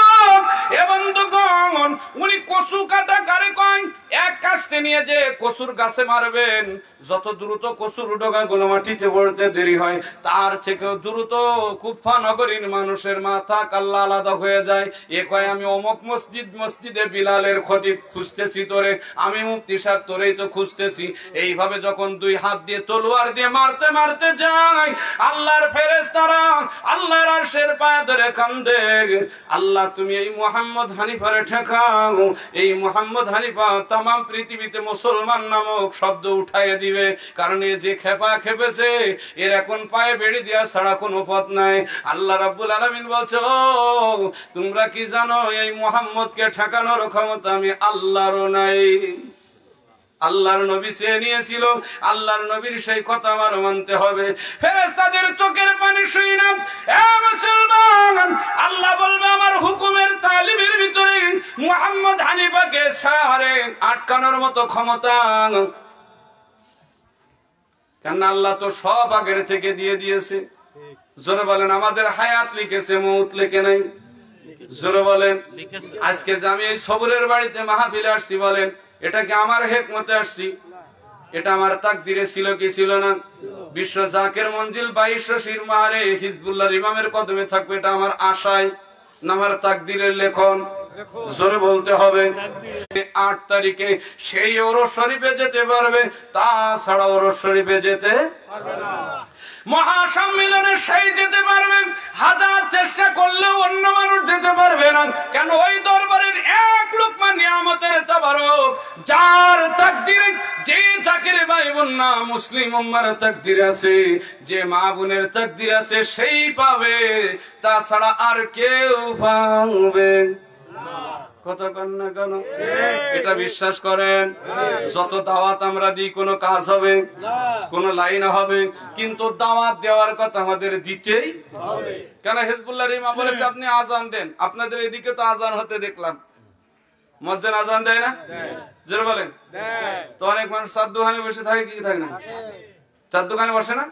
এ বন্ধুগণ, উনি কচু কাটা কারে কয় এক কাস্তে নিয়ে যে কচুর গাছে মারবেন, যত দ্রুত কচুর ডগাগুলো মাটিতে পড়তে দেরি হয়, তার থেকেও দ্রুত কুফা নগরীর মানুষের মাথা কাল্লা আলাদা হয়ে যায়। এ কয় আমি অমুক মসজিদে বিলালের খতিব খুঁজতেছি তোরে, আমি মুফতি সাহেব তোরেই তো খুঁজতেছি। এইভাবে যখন দুই হাত দিয়ে তলোয়ার দিয়ে মারতে মারতে যায়, আল্লাহর ফেরেশতারা আল্লাহর আরশের পায়ে ধরে কান্দে, আল্লাহ তুমি এই মুহাম্মদ হানিফারে ঠেকাও। এই মুহাম্মদ হানিফা তামাম পৃথিবীতে মুসলমান নামক শব্দ উঠাইয়া দিবে, কারণ এ যে খেপেছে, এর এখন পায়ে বেড়ে দেওয়া ছাড়া কোনো পথ নাই। আল্লাহ রাব্বুল আলামিন বলছে, ও তোমরা কি জানো এই মুহাম্মদকে ঠেকানোর ক্ষমতা আমি আল্লাহরও নাই। আল্লাহর নবী চেয়ে নিয়েছিল, আল্লাহর নবীর সেই কথা আমার মানতে হবে। ফেরেশতাদের চোখের পানি শুই না, এ মুসলমান, আল্লাহ বলবে আমার হুকুমের তালিমের ভিতরে মুহাম্মদ হানিফাকে ছাড়ে আটকানোর মতো ক্ষমতা, কেন আল্লাহ তো সব আগের থেকে দিয়ে দিয়েছে। জোরে বলেন, আমাদের হায়াত লিখেছে, মউত লেখে নাই। জোরে বলেন, আজকে যে আমি এই সবরের বাড়িতে মাহফিলে আসছি, বলেন এটা কি আমার হিকমতে আসছি? এটা আমার তাকদিরে ছিল কি ছিল না? বিশ্ব জাকের মঞ্জিল 2200 শির মারে হিজবুল্লাহর ইমামের কদমে থাকবে, এটা আমার আশায় না আমার তাকদিরের লেখন? জোরে বলতে হবে। 8 তারিখে সেই ওরস শরীফে যেতে পারবে, তাছাড়া ওরস শরীফে যেতে পারবে না। মহাসম্মেলনে সেই যেতে পারবেন, হাজার চেষ্টা করলেও অন্য মানুষ যেতে পারবে না। কেন? ওই দরবারের এক লোকমা নিয়ামতের তাবারক যার তাকদিরে, যে জাকির ভাই বোন না মুসলিম উম্মার তাকদিরে আছে, যে মা বোনের তাকদিরে আছে, সেই পাবে, তাছাড়া আর কেউ পাবে কথা কন না কেন? এটা বিশ্বাস করেন? যত দাওয়াত আমরা দিই কোনো কাজ হবে, কোন লাইন হবে, কিন্তু দাওয়াত দেওয়ার কথা আমাদের দিতেই হবে। কেন? হিজবুল্লাহর ইমাম বলেছে আপনি আজান দেন, আপনাদের এদিকে তো আজান হতে দেখলাম, মসজিদ আজান দেয় না? জোরে বলেন। তো অনেক মানুষ চার দোকানে বসে থাকে, কি থাকে না? চার দোকানে বসে না?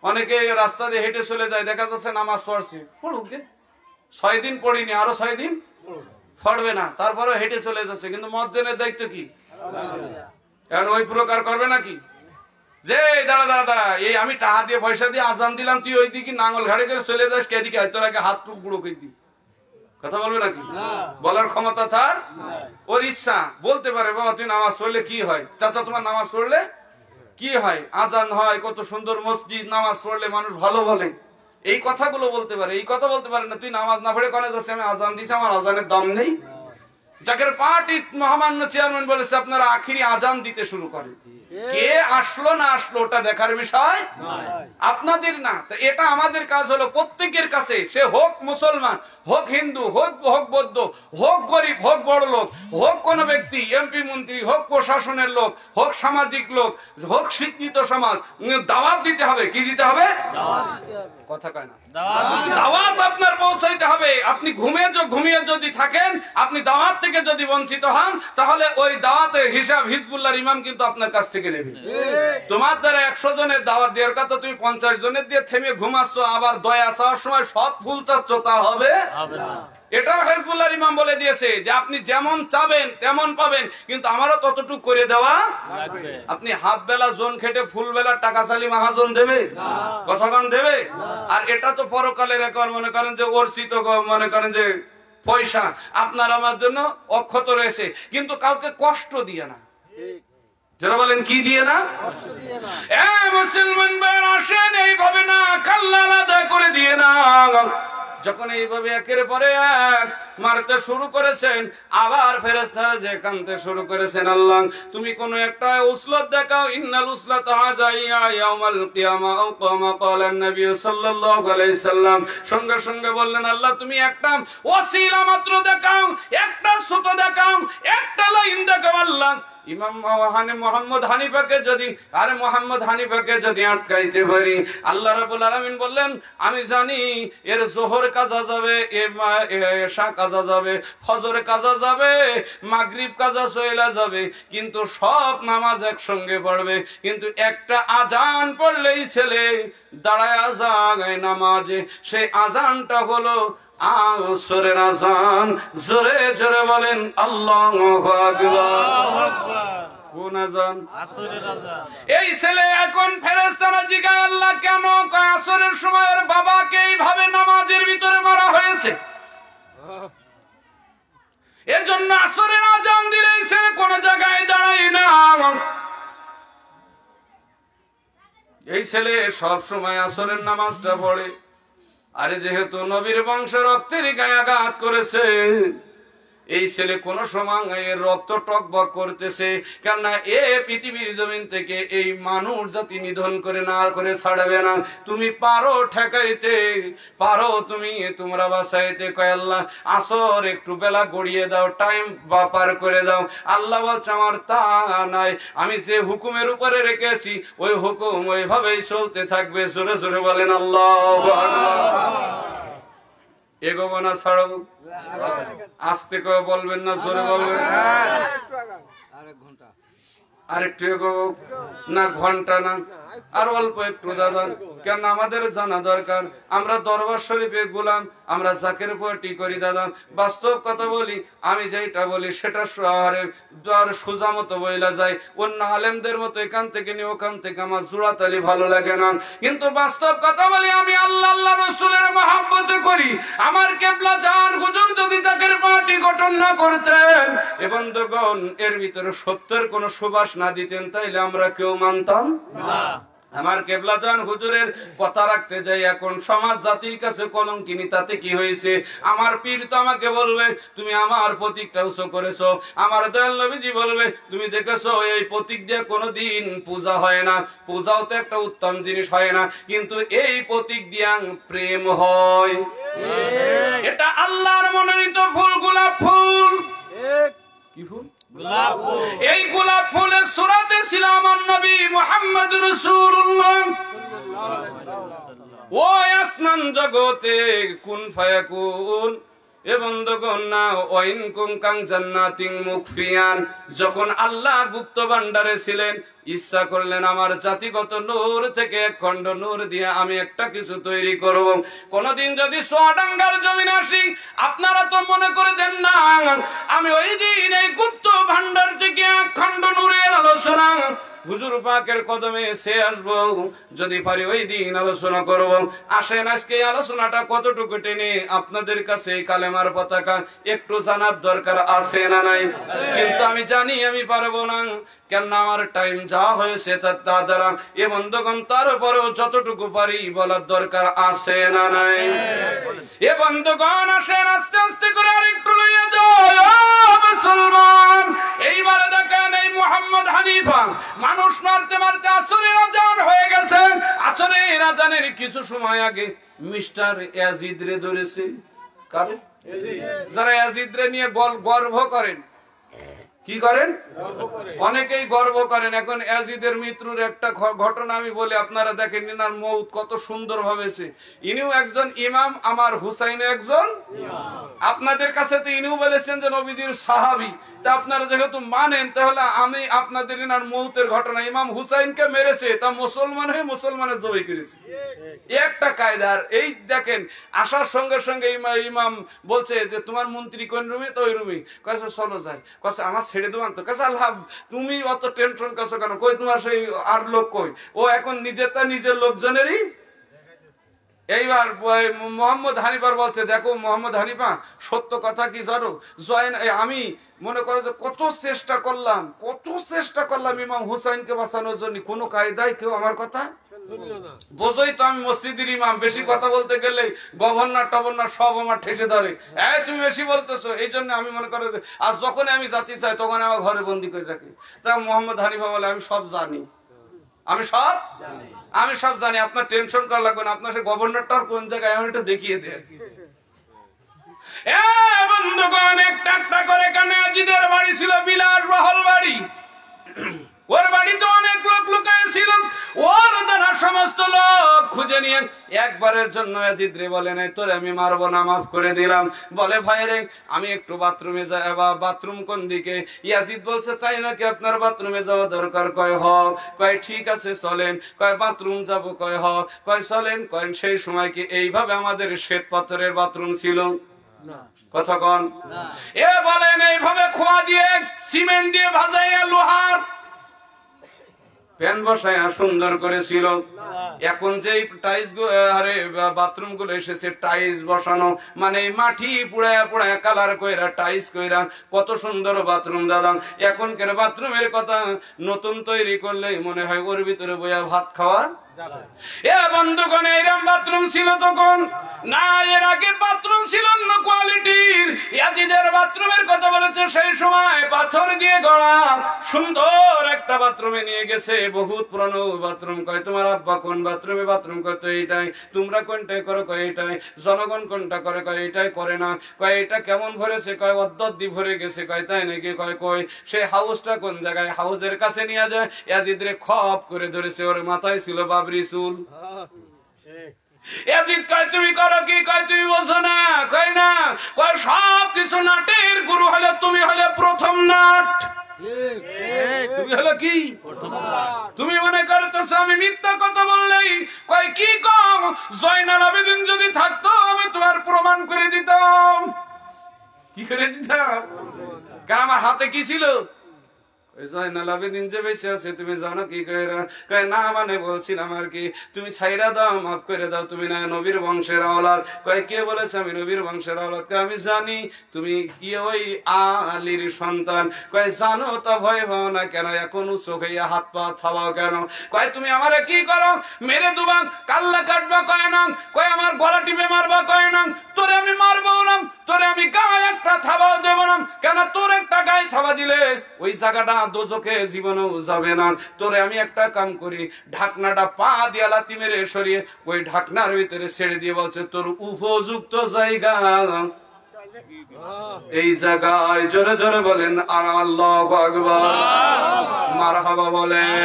অনেকে রাস্তা দিয়ে হেঁটে চলে যায়, দেখা যাচ্ছে নামাজ পড়ছে, পড়ুক যে 6 দিন পড়িনি, আরো 6 দিন পড়বে না, তারপরে হেঁটে চলে যাচ্ছে। কিন্তু মসজিদের দায়িত্ব কি? এখন ওই প্রকার করবে নাকি যে দাঁড়া দাঁড়া দাঁড়া, এই আমি টাকা দিয়ে পয়সা দিয়ে আজান দিলাম, তুই ওই দিকে নাঙ্গল ঘাড়ে করে চলে যাস, কে দিকে তোর আগে হাত টুক গুঁড়ো করে দি, কথা বলবে নাকি? বলার ক্ষমতা তার, ওর ইচ্ছা। বলতে পারে বাবা তুই নামাজ পড়লে কি হয়, চাচা তোমার নামাজ পড়লে কি হয়, আজান হয়, কত সুন্দর মসজিদ, নামাজ পড়লে মানুষ ভালো বলে, এই কথাগুলো বলতে পারে। এই কথা বলতে পারে না তুই নামাজ না পড়ে কনে যাচ্ছে, আমি আজান দিছি, আমার আজানের দাম নেই। জাকের পার্টি মহামান্য চেয়ারম্যান বলেছে আপনারা আখিরি আজান দিতে শুরু করেন, কে আসলো না আসলো ওটা দেখার বিষয় আপনাদের না। তো এটা আমাদের কাজ হলো প্রত্যেকের কাছে, সে হোক মুসলমান, হোক হিন্দু, হোক বৌদ্ধ, হোক গরিব, হোক বড় লোক, হোক কোন ব্যক্তি, এমপি মন্ত্রী, হোক প্রশাসনের লোক, হোক সামাজিক লোক, হোক শিক্ষিত সমাজ, দাওয়াত দিতে হবে। কি দিতে হবে? কথা কয় না, দাওয়াত আপনার পৌঁছাইতে হবে। আপনি ঘুমিয়ে যদি থাকেন, আপনি দাওয়াত থেকে যদি বঞ্চিত হন, তাহলে ওই দাওয়াতের হিসাব হিজবুল্লাহর ইমাম কিন্তু আপনার কাছ থেকে নেবে। তোমার দ্বারা 100 জনের দাওয়াত দেওয়ার কথা তুমি 50 জনের দিয়ে থেমে ঘুমাচ্ছ, আবার দয়া চাওয়ার সময় সব ফুল চাচ্ছ, তা হবে না। এটাও হিজবুল্লাহর ইমাম বলে দিয়েছে যে আপনি যেমন চাবেন তেমন পাবেন, কিন্তু আমারও ততটুকু করে দেওয়া লাগবে। আপনি হাফ বেলা জোন খেটে ফুল বেলা টাকা চালি মহাজন দেবে, কথাগণ দেবে? আর এটা তো পরকালের একবার মনে করেন যে অর্চিত, মনে করেন যে পয়সা আপনার আমার জন্য অক্ষত রয়েছে, কিন্তু কাউকে কষ্ট দিয়ে না। যারা বলেন কি দিয়ে না? মুসলমান ভাইরা আসেন, এইভাবে না কাল্লা আলাদা করে দিয়ে না। যখন এইভাবে একের পরে এক মারতে শুরু করেছেন, আবার ফেরেশতারা যে কাঁদতে শুরু করেছেন, আল্লাহ তুমি কোন একটা উসলত দেখাও, ইন্নাল উসলাতা আজাইয়া ইয়াউমাল কিয়ামা আও কামা ক্বালান নবী সাল্লাল্লাহু আলাইহি সাল্লাম। সঙ্গে সঙ্গে বললেন আল্লাহ তুমি একটা ওসিলা মাত্র দেখাও, একটা ছোট দেখাও, একটা লাইন দেখাও। আল্লাহ ইমাম মোহাম্মদ হানিফাকে যদি আটকাইতে পারি, আল্লাহ রাব্বুল আলামিন বললেন আমি জানি এর জোহর কাজা যাবে, এশা কাজা যাবে, ফজর কাজা যাবে, মাগরিব কাজা চলে যাবে, কিন্তু সব নামাজ একসঙ্গে পড়বে। কিন্তু একটা আজান পড়লেই ছেলে দাঁড়ায় যায় নামাজে, সেই আজানটা হলো আসরের আজান। জোরে জোরে বলেন আল্লাহু আকবার। কোন আজান? আসরের আযান। এই ছেলে এখন ফেরেশতারা জিজ্ঞাসা আল্লাহ কেন? কয় আসরের সময় ওর বাবাকে এইভাবে নামাজের ভিতরে মারা হয়েছে, এজন্য আসরের আজান দিলে এই ছেলে কোন জায়গায় দাঁড়ায় না। এই ছেলে সব সময় আসরের নামাজটা পড়ে। আরে যেহেতু নবীর বংশ রক্তের গায়ে আঘাত করেছে, এই ছেলে কোন সময় এর রক্ত টকবক করতেছে, কেননা এ পৃথিবীর জমিন থেকে এই মানুষ জাতি নিধন করে না করে ছাড়বে না। তুমি পারো ঠেকাইতে, পারো তুমি তোমরা বাঁচাইতে। কয় আল্লাহ আসর একটু বেলা গড়িয়ে দাও, টাইম বা পার করে দাও। আল্লাহ বলছে আমার তা নাই, আমি যে হুকুমের উপরে রেখেছি ওই হুকুম ওইভাবেই চলতে থাকবে। জোরে জোরে বলেন আল্লাহু আকবার। এগোবো না ছাড়বো? আস্তে করে বলবেন না জোরে বলবেন? আরেকটু এগোবো না? ঘন্টা না, আর অল্প একটু দাদা। কেন আমাদের জানা দরকার আমরা দরবার শরীফে গোলাম, আমরা জাকের পার্টি করি দাদা। বাস্তব কথা বলি, আমি যেটা বলি সেটা সোজা মতো বইলা যায়, অন্য আলেমদের মতো এখান থেকে নিয়ে ওখান থেকে আমার জোড়াতালি ভালো লাগে না। কিন্তু বাস্তব কথা বলি, আমি আল্লাহ আল্লাহ রসুলের মহব্বতে করি। আমার কেবলা জান হুজুর যদি জাকের পার্টি গঠন না করতেন, এ বন্ধুগণ এর ভিতরে সত্যের কোন সুবাস না দিতেন, তাইলে আমরা কেউ মানতাম না। আমার কেবলা জান হুজুরের কথা রাখতে যাই এখন সমাজ জাতির কাছে কলঙ্কিনী, তাতে কি হয়েছে? আমার পীর তো আমাকে বলবে তুমি আমার প্রতীকটা উঁচু করেছো, আমার দয়াল নবীজি বলবে তুমি দেখেছো এই প্রতীক দিয়ে কোনোদিন পূজা হয় না, পূজাও তো একটা উত্তম জিনিস হয় না, কিন্তু এই প্রতীক দিয়া প্রেম হয়। এটা আল্লাহর মনোনীত ফুল, গোলাপ ফুল। কি ফুল? গোলাপ ফুল। এই গোলাপ ফুলের সূরাতে ছিল আমার নবী মুহাম্মদ রাসূলুল্লাহ। ও আসমান জগতে কুন ফায়াকুন, এ বন্ধুগণ না ওয়াইন কুম কাং জান্নাতিন মুকফিয়ান, যখন আল্লাহ গুপ্ত ভান্ডারে ছিলেন, ইচ্ছা করলেন আমার জাতিগত নূর থেকে এক খণ্ড নূর দিয়ে আমি একটা কিছু তৈরি করব। কোনদিন যদি সোয়াডাঙ্গার জমিন আসি, আপনারা তো মনে করে দেন না আমি ওই দিন এই গুপ্ত ভান্ডার থেকে এক খণ্ড নূরের আলোচনা হুজুর পাকের কদমে এসে আসবো, যদি পারি ওই দিন আলোচনা করব। আসেন আজকে আলোচনাটা কতটুকু টেনে আপনাদের কাছে কালেমার পতাকা একটু জানার দরকার আছে না নাই? কিন্তু আমি জানি আমি পারবো না, কেন আমার টাইম যা হয়েছে তা দ্বারা এ বন্ধুগণ তারপরেও যতটুকু পারি বলার দরকার আছে না নাই? এ বন্ধুগণ আসেন আস্তে আস্তে করে আর একটু লইয়া যাও মুসলমান। এইবারে দেখেন এই মুহাম্মদ হানিফা মানুষ মারতে মারতে আসরের আজান হয়ে গেছে। আসরের আজানের কিছু সময় আগে মিস্টার ইয়াজিদ রে ধরেছে। কারণ যারা ইয়াজিদ রে নিয়ে গর্ব করেন, কি করেন? অনেকেই গর্ব করেন। এখন ইয়াজিদের মৃত্যুর একটা ঘটনা আমি বলি, আপনারা দেখেন ইনার মৌত কত সুন্দর ভাবেছে। ইনিও একজন ইমাম, আমার হুসাইন একজন। আপনাদের কাছে তো ইনিও বলেছেন যে নবীজির সাহাবী, তা আপনারা যেহেতু মানেন তাহলে আমি আপনাদের ইনার মৌতের ঘটনা, ইমাম হুসাইনকে মেরেছে তা মুসলমান হয়ে মুসলমানের জবাই করেছে, একটা কায়দার। এই দেখেন আসার সঙ্গে সঙ্গে ইমাম বলছে যে তোমার মন্ত্রী কোন রুমে? তো ওই রুমে। কয়েছে চলো যাই। কয়েছে আমার ছেড়ে দেবান তো? কাছে আল্লাহ তুমি অত টেনশন করছো কেন? কই তোমার সেই আর লোক কই? ও এখন নিজেরটা নিজের লোকজনেরই। এইবার মোহাম্মদ হানিফার বলছে দেখো মোহাম্মদ হানিফা সত্য কথা কি জানো, আমি মনে করো যে কত চেষ্টা করলাম ইমাম হুসাইনকে বাঁচানোর জন্য, কোন কায়দায় কেউ আমার কথা বোঝই তো। আমি মসজিদের ইমাম, বেশি কথা বলতে গেলে গভর্নর টভর্নর সব আমার ঠেসে ধরে, তুমি বেশি বলতেছো। এই জন্য আমি মনে করো যে আর যখন আমি জাতি চাই তখন আমার ঘরে বন্দি করে রাখি। তা মোহাম্মদ হানিফা বলে আমি সব জানি, আমি সব জানি, আপনার টেনশন করা লাগবে না। আপনার সে গভর্নরটার কোন জায়গায় আমি একটু দেখিয়ে দেয়। বন্ধুগণ একটা একটা করে কানে আজিদের বাড়ি ছিল বিলাস বহল বাড়ি। ওর বাড়িতে অনেক লোক লুকায় ছিল, ওর দ্বারা সমস্ত লোক খুঁজে নিয়ে একবারের জন্য ইয়াজিদ রে বলে নাই তোরে আমি মারবো না, মাফ করে দিলাম। বলে ভাই রে আমি একটু বাথরুমে যাই। বাথরুম কোন দিকে? ইয়াজিদ বলছে তাই নাকি, আপনার বাথরুমে যাওয়া দরকার? কয় হ। কয় ঠিক আছে চলেন। কয় বাথরুম যাবো? কয় হ। কয় চলেন। কয় সেই সময় কি এইভাবে আমাদের শ্বেত পাথরের বাথরুম ছিল? কতক্ষণ এ বলেন এইভাবে খোয়া দিয়ে সিমেন্ট দিয়ে ভাজাইয়া লোহার ফ্যান বসায় সুন্দর করেছিল। এখন যে টাইলস আরে বাথরুম গুলো এসেছে টাইলস বসানো, মানে মাটি পুড়ায়া পুড়ায়া কালার কইরা টাইলস কইরা কত সুন্দর বাথরুম দাদা। এখনকার বাথরুমের কথা নতুন তৈরি করলে মনে হয় ওর ভিতরে বইয়া ভাত খাওয়া এ বন্ধুগণ। এরকম বাথরুম ছিল তখন না, এর আগে বাথরুম ছিল অন্য কোয়ালিটির। ইয়াজিদের বাথরুমের কথা বলেছে সেই সময় পাথর দিয়ে গড়া সুন্দর একটা বাথরুমে নিয়ে গেছে, বহুত পুরানো বাথরুম। কয় তোমার আব্বা কোন বাথরুমে বাথরুম করতো এইটাই, তোমরা কোনটাই করো কয় এইটাই, জনগণ কোনটা করে কয় এইটাই করে না। কয় এটা কেমন ভরেছে কয় অদ্দি ভরে গেছে। কয় তাই নাকি? কয় কই সেই হাউসটা কোন জায়গায়? হাউসের কাছে নিয়ে যায় ইয়াজিদরে খপ করে ধরেছে, ওর মাথায় ছিল বাবরি চুল। ইয়াজিদ কয় তুমি করো কি? কয় তুমি বোঝো না? কয় না। কয় সব কিছু নাটের গুরু হলে তুমি হলে প্রথম নাট। তুমি হলো কি? তুমি মনে করতেছো আমি মিথ্যা কথা বললেই? কয় কি কম, জয়নাল আবেদিন যদি থাকতো আমি তোমার প্রমাণ করে দিতাম। কি করে দিতাম? কারণ আমার হাতে কি ছিল? জয়নাল আবেদিন যে বেঁচে আছে তুমি জানো কি? কয় না মানে বলছিলাম আর কি, তুমি ছাইড়া দাও, মাফ করে দাও, তুমি না নবীর বংশের আওলাদ। কয় কে বলেছে আমি নবীর বংশের আওলাদ? কয় আমি জানি তুমি কি ওই আলীর সন্তান। কয় জানো তা ভয় হও না কেন, এখন উৎসুক হইয়া হাত পা থাবাও কেন? কয় তুমি আমারে কি করো, মেরে দুবা, কাল্লা কাটবা? কয় না। কয় আমার গলা টিপে মারবা? কয় না। তোরে আমি মারবো না, তোরে আমি গায়ে একটা থাবাও দেব না। কেন? তোর একটা গায়ে থাবা দিলে ওই জায়গাটা দোজখে জীবনেও যাবে না। তোরে আমি একটা কাম করি, ঢাকনাটা পা দিয়া লাথি মেরে সরিয়ে ওই ঢাকনার ভিতরে ছেড়ে দিয়ে বলছে তোর উপযুক্ত জায়গা এই জায়গায়। জোরে জোরে বলেন আর আল্লাহু আকবার, মারহাবা বলেন।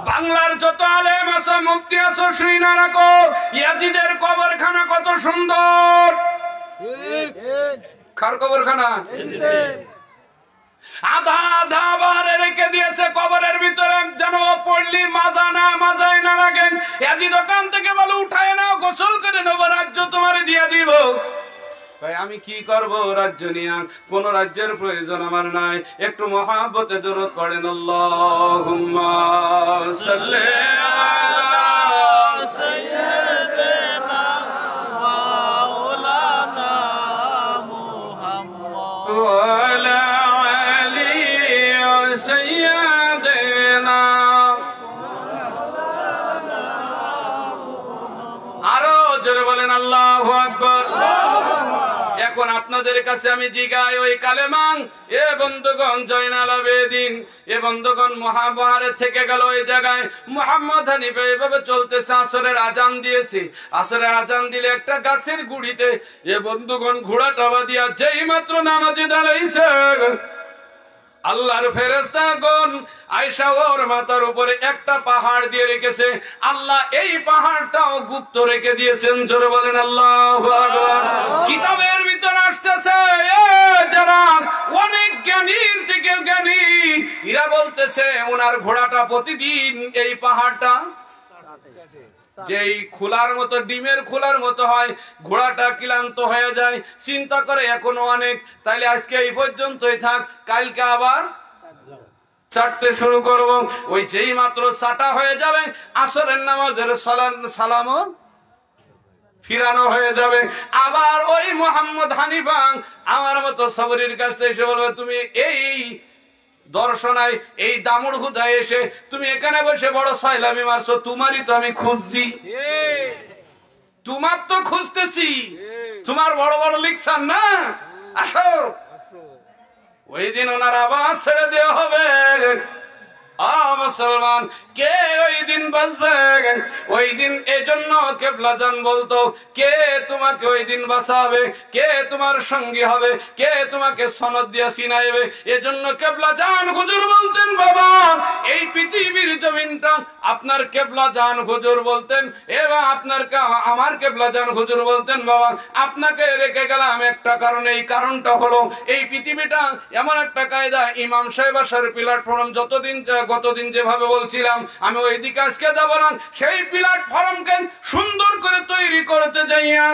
বাংলার যত আলেম আছে, মুফতি আছে, শুই না রাখো ইয়াজিদের কবরখানা কত সুন্দর। কার কবরখানা? আধা আধা বারে রেখে দিয়েছে কবরের ভিতরে, যেন পড়লি মাজা না মাজায় না রাখেন। ইয়াজিদ ওখান থেকে বলে উঠায় নাও, গোসল করে নেবো, রাজ্য তোমারে দিয়ে দিব। ভাই আমি কি করব রাজ্য নিয়ে? কোন রাজ্যের প্রয়োজন আমার নাই। একটু মহাব্বতে দরুদ পড়েন, আল্লাহুম্মা সাল্লি আলা সাইয়্যিদিনা মাওলানা মুহাম্মদ ওয়া আলা আলি সাইয়্যিদিনা। আরো জোরে বলেন আল্লাহু আকবার। এখন আপনাদের কাছে আমি জিগাই ওই কালেমান এ বন্ধুগণ জয়নাল আবেদিন এ বন্ধুগণ মহাবাহারে থেকে গেল ওই জায়গায়। মুহাম্মদ হানিফা এভাবে চলতেছে, আসরের আজান দিয়েছে। আসরের আজান দিলে একটা গাছের গুড়িতে এ বন্ধুগণ ঘোড়াটা বাঁধিয়া যেই মাত্র নামাজে দাঁড়াইছে, আল্লাহর ফেরেশতাগণ আয়েশা ওর মাথার উপরে একটা পাহাড় দিয়ে রেখেছে। আল্লাহ এই পাহাড়টাও গুপ্ত রেখে দিয়েছেন। জোরে বলেন আল্লাহু আকবার। কিতাবের ভিতর আসতেছে যারা অনেক জ্ঞানীর থেকে জ্ঞানী, এরা বলতেছে ওনার ঘোড়াটা প্রতিদিন এই পাহাড়টা যেই খোলার মতো, ডিমের খোলার মতো হয়, ঘোড়াটা ক্লান্ত হয়ে যায়, চিন্তা করে এখনো অনেক, তাইলে আজকে এই পর্যন্তই থাক, কালকে আবার চাটতে শুরু করব। ওই যেই মাত্র চাটা হয়ে যাবে আসরের নামাজের সালামও ফিরানো হয়ে যাবে। আবার ওই মুহাম্মদ হানিফা আমার মতো সবরির কাছে এসে বলবে তুমি এই দর্শনায় এই দামুড় হুদায় এসে তুমি এখানে বসে বড় ছয়লামি মারছো, তোমারই তো আমি খুঁজছি, তোমার তো খুঁজতেছি, তোমার বড় বড় লিখছেন না, আসো। ওই দিন ওনার আওয়াজ ছেড়ে দেওয়া হবে। মুসলমান কে ওই দিন বাঁচবে? ওই দিন এজন্য কেবলাজান বলতো কে তোমাকে ওই দিন বাঁচাবে, কে তোমার সঙ্গী হবে, কে তোমাকে সনদ দিয়া চিনাইবে। এজন্য কেবলাজান হুজুর বলতেন বাবা এই পৃথিবীর জমিনটা আপনার কেবলাজান হুজুর বলতেন, এবার আপনার আমার কেবলাজান হুজুর বলতেন বাবা আপনাকে রেখে গেলাম একটা কারণে, এই কারণটা হলো এই পৃথিবীটা এমন একটা কায়দা, ইমাম সাহেব আসার প্ল্যাটফর্ম যতদিন গতদিন যেভাবে বলছিলাম, আমি ওই দিকে আজকে যাব না। সেই প্ল্যাটফর্মকে সুন্দর করে তৈরি করতে যাইয়া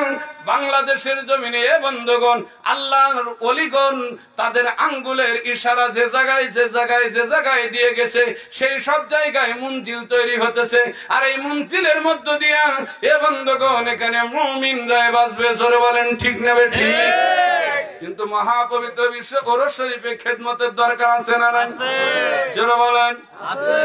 বাংলাদেশের জমিনে বন্ধুগণ, আল্লাহর ওলিগণ তাদের আঙ্গুলের ইশারা যে জায়গায় দিয়ে গেছে, সেই সব জায়গায় মঞ্জিল তৈরি হতেছে। আর এই মঞ্জিলের মধ্য দিয়া বন্ধুগণ এখানে মুমিনরা বাঁচবে। জোরে বলেন ঠিক না ঠিক? কিন্তু মহাপবিত্র বিশ্ব ওরস শরীফে খেদমতের দরকার আছে না নাই? জোরে বলেন আছে।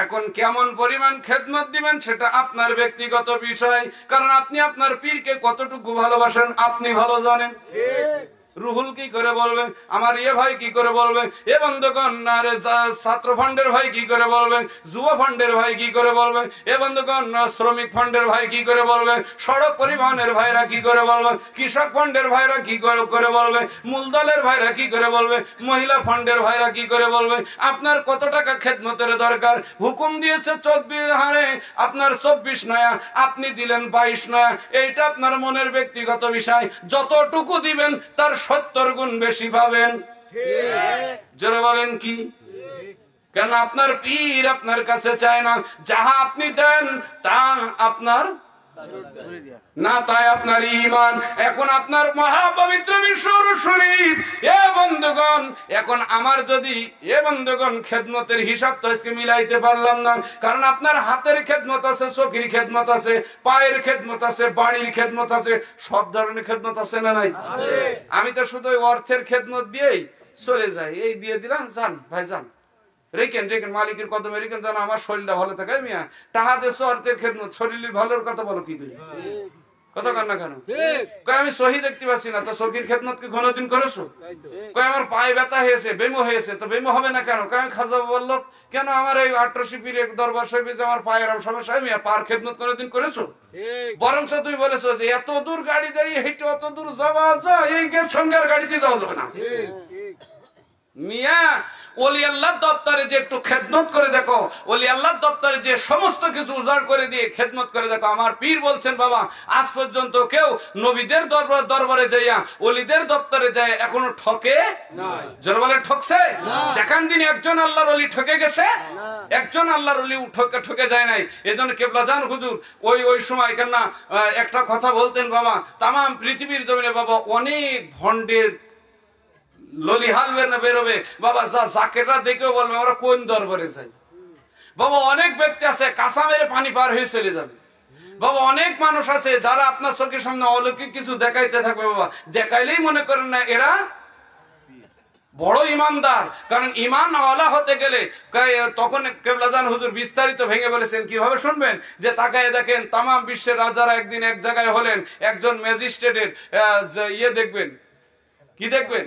এখন কেমন পরিমাণ খেদমত দিবেন সেটা আপনার ব্যক্তিগত বিষয়, কারণ আপনি আপনার পীরকে কতটুকু ভালোবাসেন আপনি ভালো জানেন। রুহুল কি করে বলবেন, আমার ভাই কি করে বলবেন, বন্ধুগণ আরে ছাত্র ফান্ডের ভাই কি করে বলবেন, যুব ফান্ডের ভাই কি করে বলবেন, বন্ধুগণ শ্রমিক ফান্ডের ভাই কি করে বলবেন, সড়ক পরিবহনের ভাইরা কি করে বলবেন, কৃষক ফান্ডের ভাইরা কি করে বলবে, মূলদলের ভাইরা কি করে বলবে, মহিলা ফান্ডের ভাইরা কি করে বলবে। আপনার কত টাকা খেদমতের দরকার? হুকুম দিয়েছে 24 হারে, আপনার 24 নয়া, আপনি দিলেন 22 নয়া। এইটা আপনার মনের ব্যক্তিগত বিষয়। যতটুকু দিবেন তার 70 গুণ বেশি পাবেন। জোরে বলেন কি? কেন আপনার পীর আপনার কাছে চায় না যাহা আপনি দেন তা আপনার না, তাই আপনার ঈমান। এখন আপনার মহাপবিত্র বিশ্বর শরীফ বন্ধুগণ, এখন আমার যদি বন্ধুগণ খেদমতের হিসাব তো আজকে মিলাইতে পারলাম না, কারণ আপনার হাতের খেদমত আছে, চোখের খেদমত আছে, পায়ের খেদমত আছে, বাড়ির খেদমত আছে, সব ধরনের খেদমত আছে না নাই? আমি তো শুধু অর্থের খেদমত দিয়েই চলে যাই, এই দিয়ে দিলাম, যান ভাই যান, রেখেন মালিকের কদমে রেখেন, জানো আমার শরীরটা ভালো থাকে। মিয়া টাহা দেশো অর্থের খেদমত, শরীর ভালোর কথা বলো কি করি? কথা কর না কেন? আমি সহি দেখতে পাচ্ছি না, তো সখীর খেদমত কি কোনোদিন করেছো? আমার পায়ে ব্যথা হয়েছে, বেমো হয়েছে, তো বেমো হবে না কেন? আমি খাজা বললো কেন আমার এই 18 পীরের দরবার শরীফে আমার পায়ের সমস্যা, আমি পার খেদমত কোনোদিন করেছো? বরং তুমি বলেছো যে এত দূর গাড়ি দাঁড়িয়ে হেঁটে অত দূর যাওয়া যায়, এই সঙ্গে আর গাড়িতে যাওয়া যাবে না। মিয়া ওলি আল্লাহর দপ্তরে যে একটু খেদমত করে দেখো, ওলি আল্লাহর দপ্তরে যে সমস্ত কিছু উজাড় করে দিয়ে খেদমত করে দেখো। আমার পীর বলছেন বাবা, আজ পর্যন্ত কেউ নবীদের দরবারে যাইয়া ওলিদের দপ্তরে যায় এখনো ঠকে নাই। জোরে বলে ঠকছে? দেখান দিন একজন আল্লাহর ওলি ঠকে গেছে? একজন আল্লাহর ওলি ঠকে যায় নাই। এজন্য কেবলাজান হুজুর ওই সময় কেন একটা কথা বলতেন বাবা, তাম পৃথিবীর জমিনে বাবা অনেক ভণ্ডের ললিহাল বেরোবে বাবা, জাকেররা দেখেও বলবে আমরা কোন দরবারে যাই। বাবা অনেক ব্যক্তি আছে কাঁচা মেরে পানি পার হয়ে চলে যাবে। বাবা অনেক মানুষ আছে যারা আপনার চোখের সামনে অলৌকিক কিছু দেখাইতে থাকবে, বাবা দেখাইলেই মনে করেন না এরা বড় ইমানদার। কারণ ইমান আওয়ালা হতে গেলে তখন কেবলাজান হুজুর বিস্তারিত ভেঙে বলেছেন, কিভাবে শুনবেন? যে তাকায় দেখেন তাম বিশ্বের রাজারা একদিন এক জায়গায় হলেন, একজন ম্যাজিস্ট্রেটের দেখবেন, কি দেখবেন?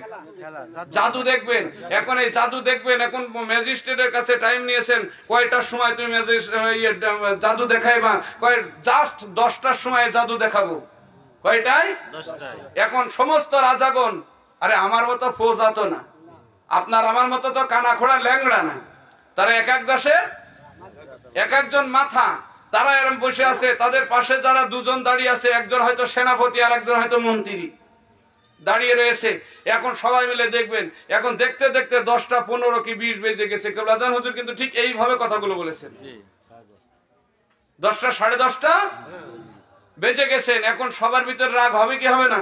জাদু দেখবেন। এখন এই জাদু দেখবেন, এখন ম্যাজিস্ট্রেটের কাছে টাইম নিয়েছেন, কয়টার সময় তুমি জাদু দেখাইবা? জাস্ট 10টার সময় জাদু দেখাবো। কয়টায়? 10টায়। এখন সমস্ত রাজাগণ, আরে আমার মতো ফৌজা তো না, আপনার আমার মতো তো কানা খোড়া ল্যাংড়া না, তারা এক এক দেশে এক একজন মাথা, তারা এরকম বসে আছে, তাদের পাশে যারা দুজন দাঁড়িয়ে আছে, একজন হয়তো সেনাপতি আর একজন হয়তো মন্ত্রী দাঁড়িয়ে রয়েছে। এখন সবাই মিলে দেখবেন, এখন দেখতে দেখতে 10টা 15 কি 20 বেজে গেছে। কেবলাজান হুজুর কিন্তু ঠিক এইভাবে কথাগুলো বলেছেন, 10টা 10:30 বেজে গেছেন। এখন সবার ভিতরে রাগ হবে কি হবে না?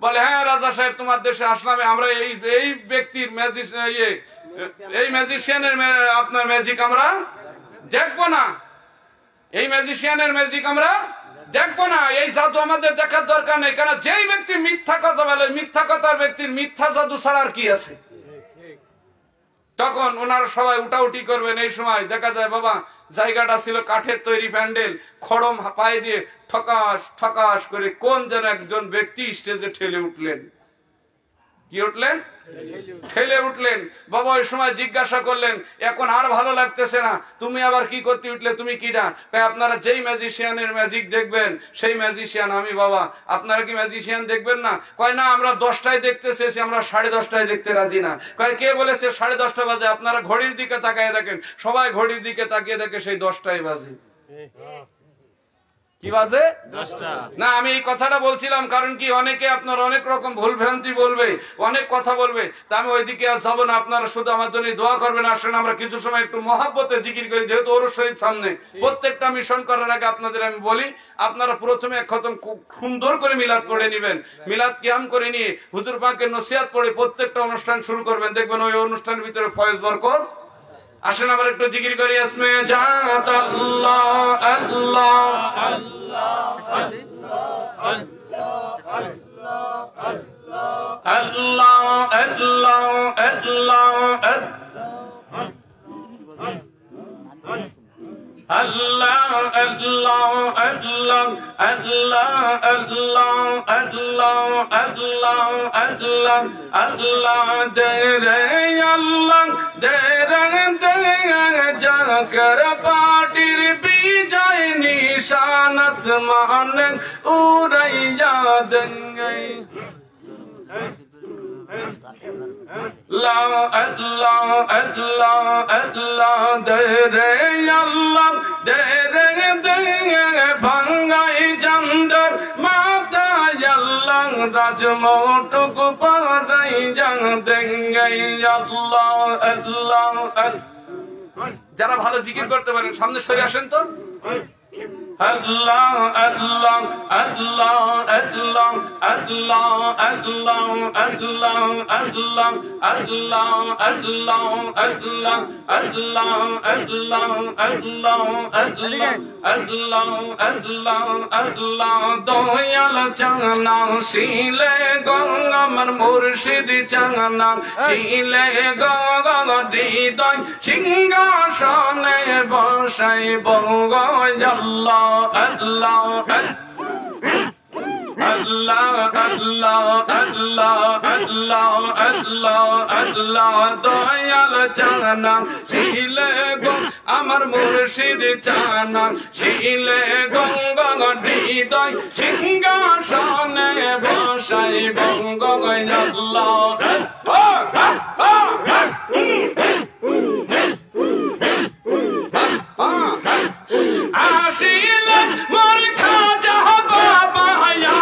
বলে হ্যাঁ রাজা সাহেব, তোমার দেশে আসলাম, আমরা এই ব্যক্তির এই ম্যাজিশিয়ানের আপনার ম্যাজিক আমরা দেখবো না, এই ম্যাজিশিয়ানের ম্যাজিক আমরা দেখবো না, এই জাদু আমাদের দেখার দরকার নেই। কারণ যেই ব্যক্তি মিথ্যা কথা বলে, মিথ্যা কথার ব্যক্তির মিথ্যা জাদু ছাড়া আর কি আছে? তখন ওনারা সবাই উঠাউটি করবেন। এই সময় দেখা যায় বাবা জায়গাটা ছিল কাঠের তৈরি প্যান্ডেল, খড়ম পায়ে দিয়ে ঠকাস ঠকাস করে কোন যেন একজন ব্যক্তি স্টেজে ঠেলে উঠলেন। কি উঠলেন? ঠেলে উঠলেন। বাবা ওই সময় জিজ্ঞাসা করলেন, এখন আর ভালো লাগতেছে না, তুমি আবার কি করতে উঠলে, তুমি কিনা? আপনারা যেই ম্যাজিশিয়ানের ম্যাজিক দেখবেন সেই ম্যাজিশিয়ান আমি। বাবা আপনারা কি ম্যাজিশিয়ান দেখবেন না? কয় না, আমরা 10টায় দেখতে চেয়েছি, আমরা 10:30টায় দেখতে রাজি না। কয় কে বলেছে 10:30 বাজে? আপনারা ঘড়ির দিকে তাকিয়ে দেখেন, সবাই ঘড়ির দিকে তাকিয়ে দেখে সেই 10টায় বাজে। কি বাজে? 10টা। না, আমি এই কথাটা বলছিলাম কারণ কি অনেকে আপনার অনেক রকম ভুল ভ্রান্তি বলবে, অনেক কথা বলবে, তা আমি ওইদিকে আর যাবো না। আপনারা শুধু আমার জন্য দোয়া করবেন। আসেন আমরা কিছু সময় একটু মহাব্বতে জিকির করি, যেহেতু ওরস শরীফ সামনে। প্রত্যেকটা মিশন করার আগে আপনাদের আমি বলি, আপনারা প্রথমে এক খতম খুব সুন্দর করে মিলাদ পড়ে নিবেন। মিলাদ কিয়াম করে নিয়ে হুজুর পাকের নসিহত পড়ে প্রত্যেকটা অনুষ্ঠান শুরু করবেন। দেখবেন ওই অনুষ্ঠানের ভিতরে ফয়েজ বরকত। আসেন আবার একটু জিকির করি। আসমে জাত আল্লাহ আল্লাহ আল্লাহ আল্লাহ আল্লাহ আল্লাহ Allah Allah Allah Allah Allah Allah Allah Allah Allah dere Allah dere jakar patir bijay nishan asman uraiya dengai Allah Allah Allah Allah dere Allah dere dere bhangai jandar mata Allah rajmotuk parai jang dengai Allah Allah যারা ভালো জিকির করতে পারেন সামনে সরে আসেন তো। Allah Allah Allah Allah Allah Allah Allah Allah Allah Allah Allah Allah Allah Allah Allah Allah Allah Dayal চাঙনা শিলে গঙ্গা আমার মুর্শিদ চাঙনা শিলে গঙ্গা হৃদয় সিংহাসনে বসাই বঙ্গ আল্লাহ Allah Allah Allah Allah Allah Allah Allah Dayal চানা শিলে গো আমার মুর্শিদ চানা শিলে গঙ্গা হৃদয় সিংহাসনে বসাই বঙ্গ আল্লাহ আসিলেন মোর খাজা বাবা,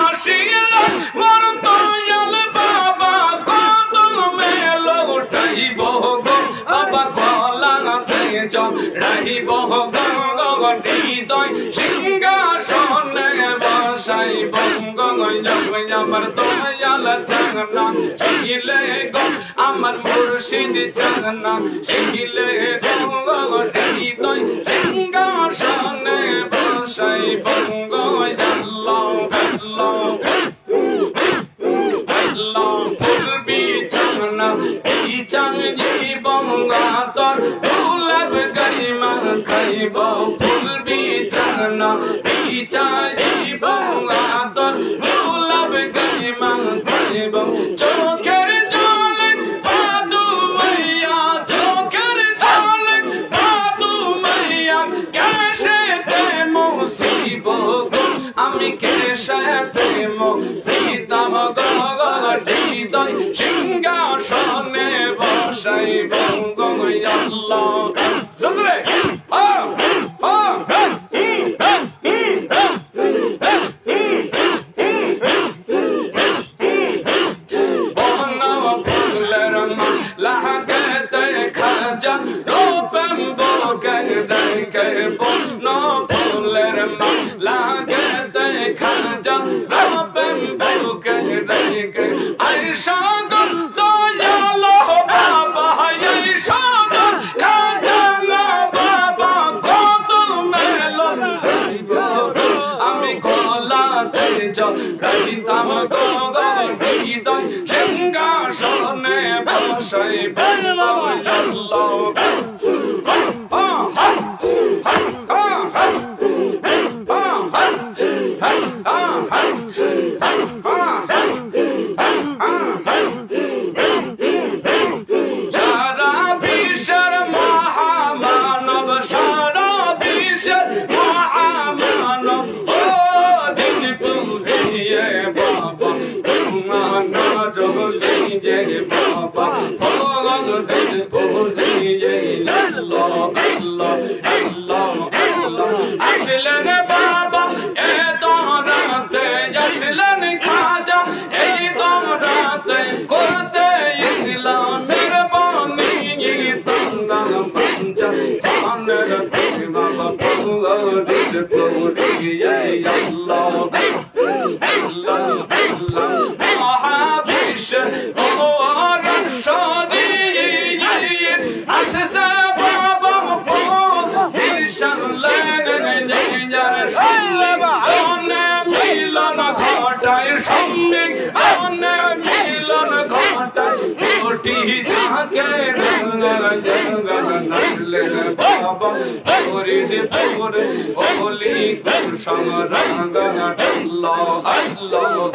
আসিলেন মোর দয়াল বাবা, কদমে লৌটাইব গো বাবা, গলাতে চড়াইব গো হৃদয় সিংহাসনে বসাইব গো আমার দয়াল চাঙনা শিলে গো আমার মুর্শিদ চাঙনা শিলে গো হৃদয় সিংহাসনে বসাইব গো আল্লাহ আল্লাহ আল্লাহ ফুলবি চাঙনা এই চাঙনি বঙ্গাতর গোলাপ গাইমা খাইব ফুলবি চাঙনা এই চাই বঙ্গাতর গোলাপ গাইমা খাইব চোখের জলে পাদু মাইয়া চোখের জলে পাদু মাইয়া কেশেতে মুসিব গো আমি কেশেতে মুসিতাম গো হৃদয় সিংহাসনে বসাইব গো আল্লাহ জোরে খাজা রূপম বকে ডেকে বন ফুলের মালা গে খাজা রূপম বকে ডেকে আয়শা গো দয়াল বাবা আয়শা গো খাজা বাবা কত মেলো আমি গলাতে চড়াইতাম গো হৃদয় সিংহাসনে বসাইব আল্লাহ সারা বিশ্বের মহামানব সারা বিশ্বের মহামানব ও দিন পুরিয়ে বাবা তোমানা জগলি যে বাবা ভগবান দিন পুরিয়ে আল্লাহ আল্লাহ আল্লাহ আল্লাহ আসলেন বাবা করতে করতে ইসলামের বাণী তন্দা পঞ্চা আনের বাবা পৌরে পৌরে আল্লাহ আল্লাহ আল্লাহ মহাবিশ ও রশদি আসসা বাবা পৌঁছিশান লাগন জান শাল্লাবা ওনে মিলন ঘটায় সঙ্গে ওনে মিলন ঘটায় কোটি ঝাঁকে বাবা পৌরে পৌরে ওলি কুরশম রঙ্গন আল্লাহ আল্লাহ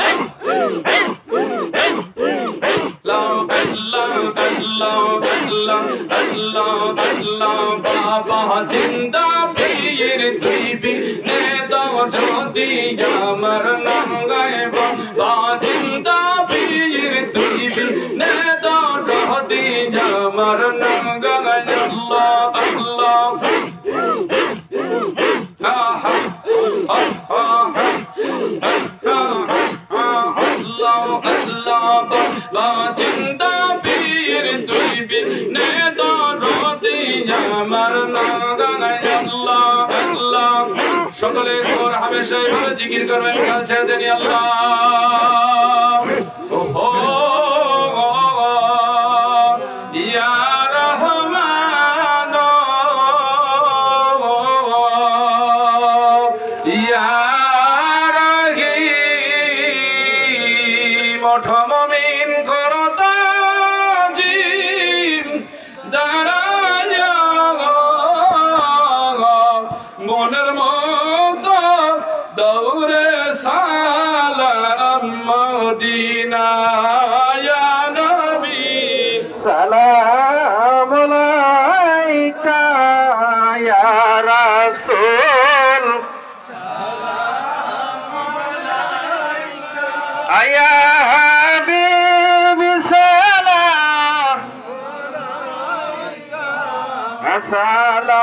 বাবা জিন্দা পীর তুই বিনে দাও যদি আমার নঙ্গায় বাবা জিন্দা পীর তুই বিনে দাও যদি আমার নঙ্গায় আল্লাহ আল্লাহ জিন্দা পীর তুই বিনে দরদি আমার নাগায় আল্লাহ আল্লাহ সকলে ঘর হামেশা এইভাবে জিকির করবেন কাল ছেড়ে দেনি আল্লাহ ওহো ইয়া রহমান ইয়া রহিম মুমিন করতা জিম দাঁড়ায়া মনের মতো দৌড়ে সালাম মদিনা ইয়া নবী সালাম আলাইকা ইয়া রাসূল সালাম আলাইকা ইয়া হাবিবি সালাম আলাইকা সালাওয়াতুল্লাহ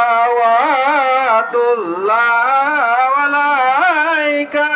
আলাইকা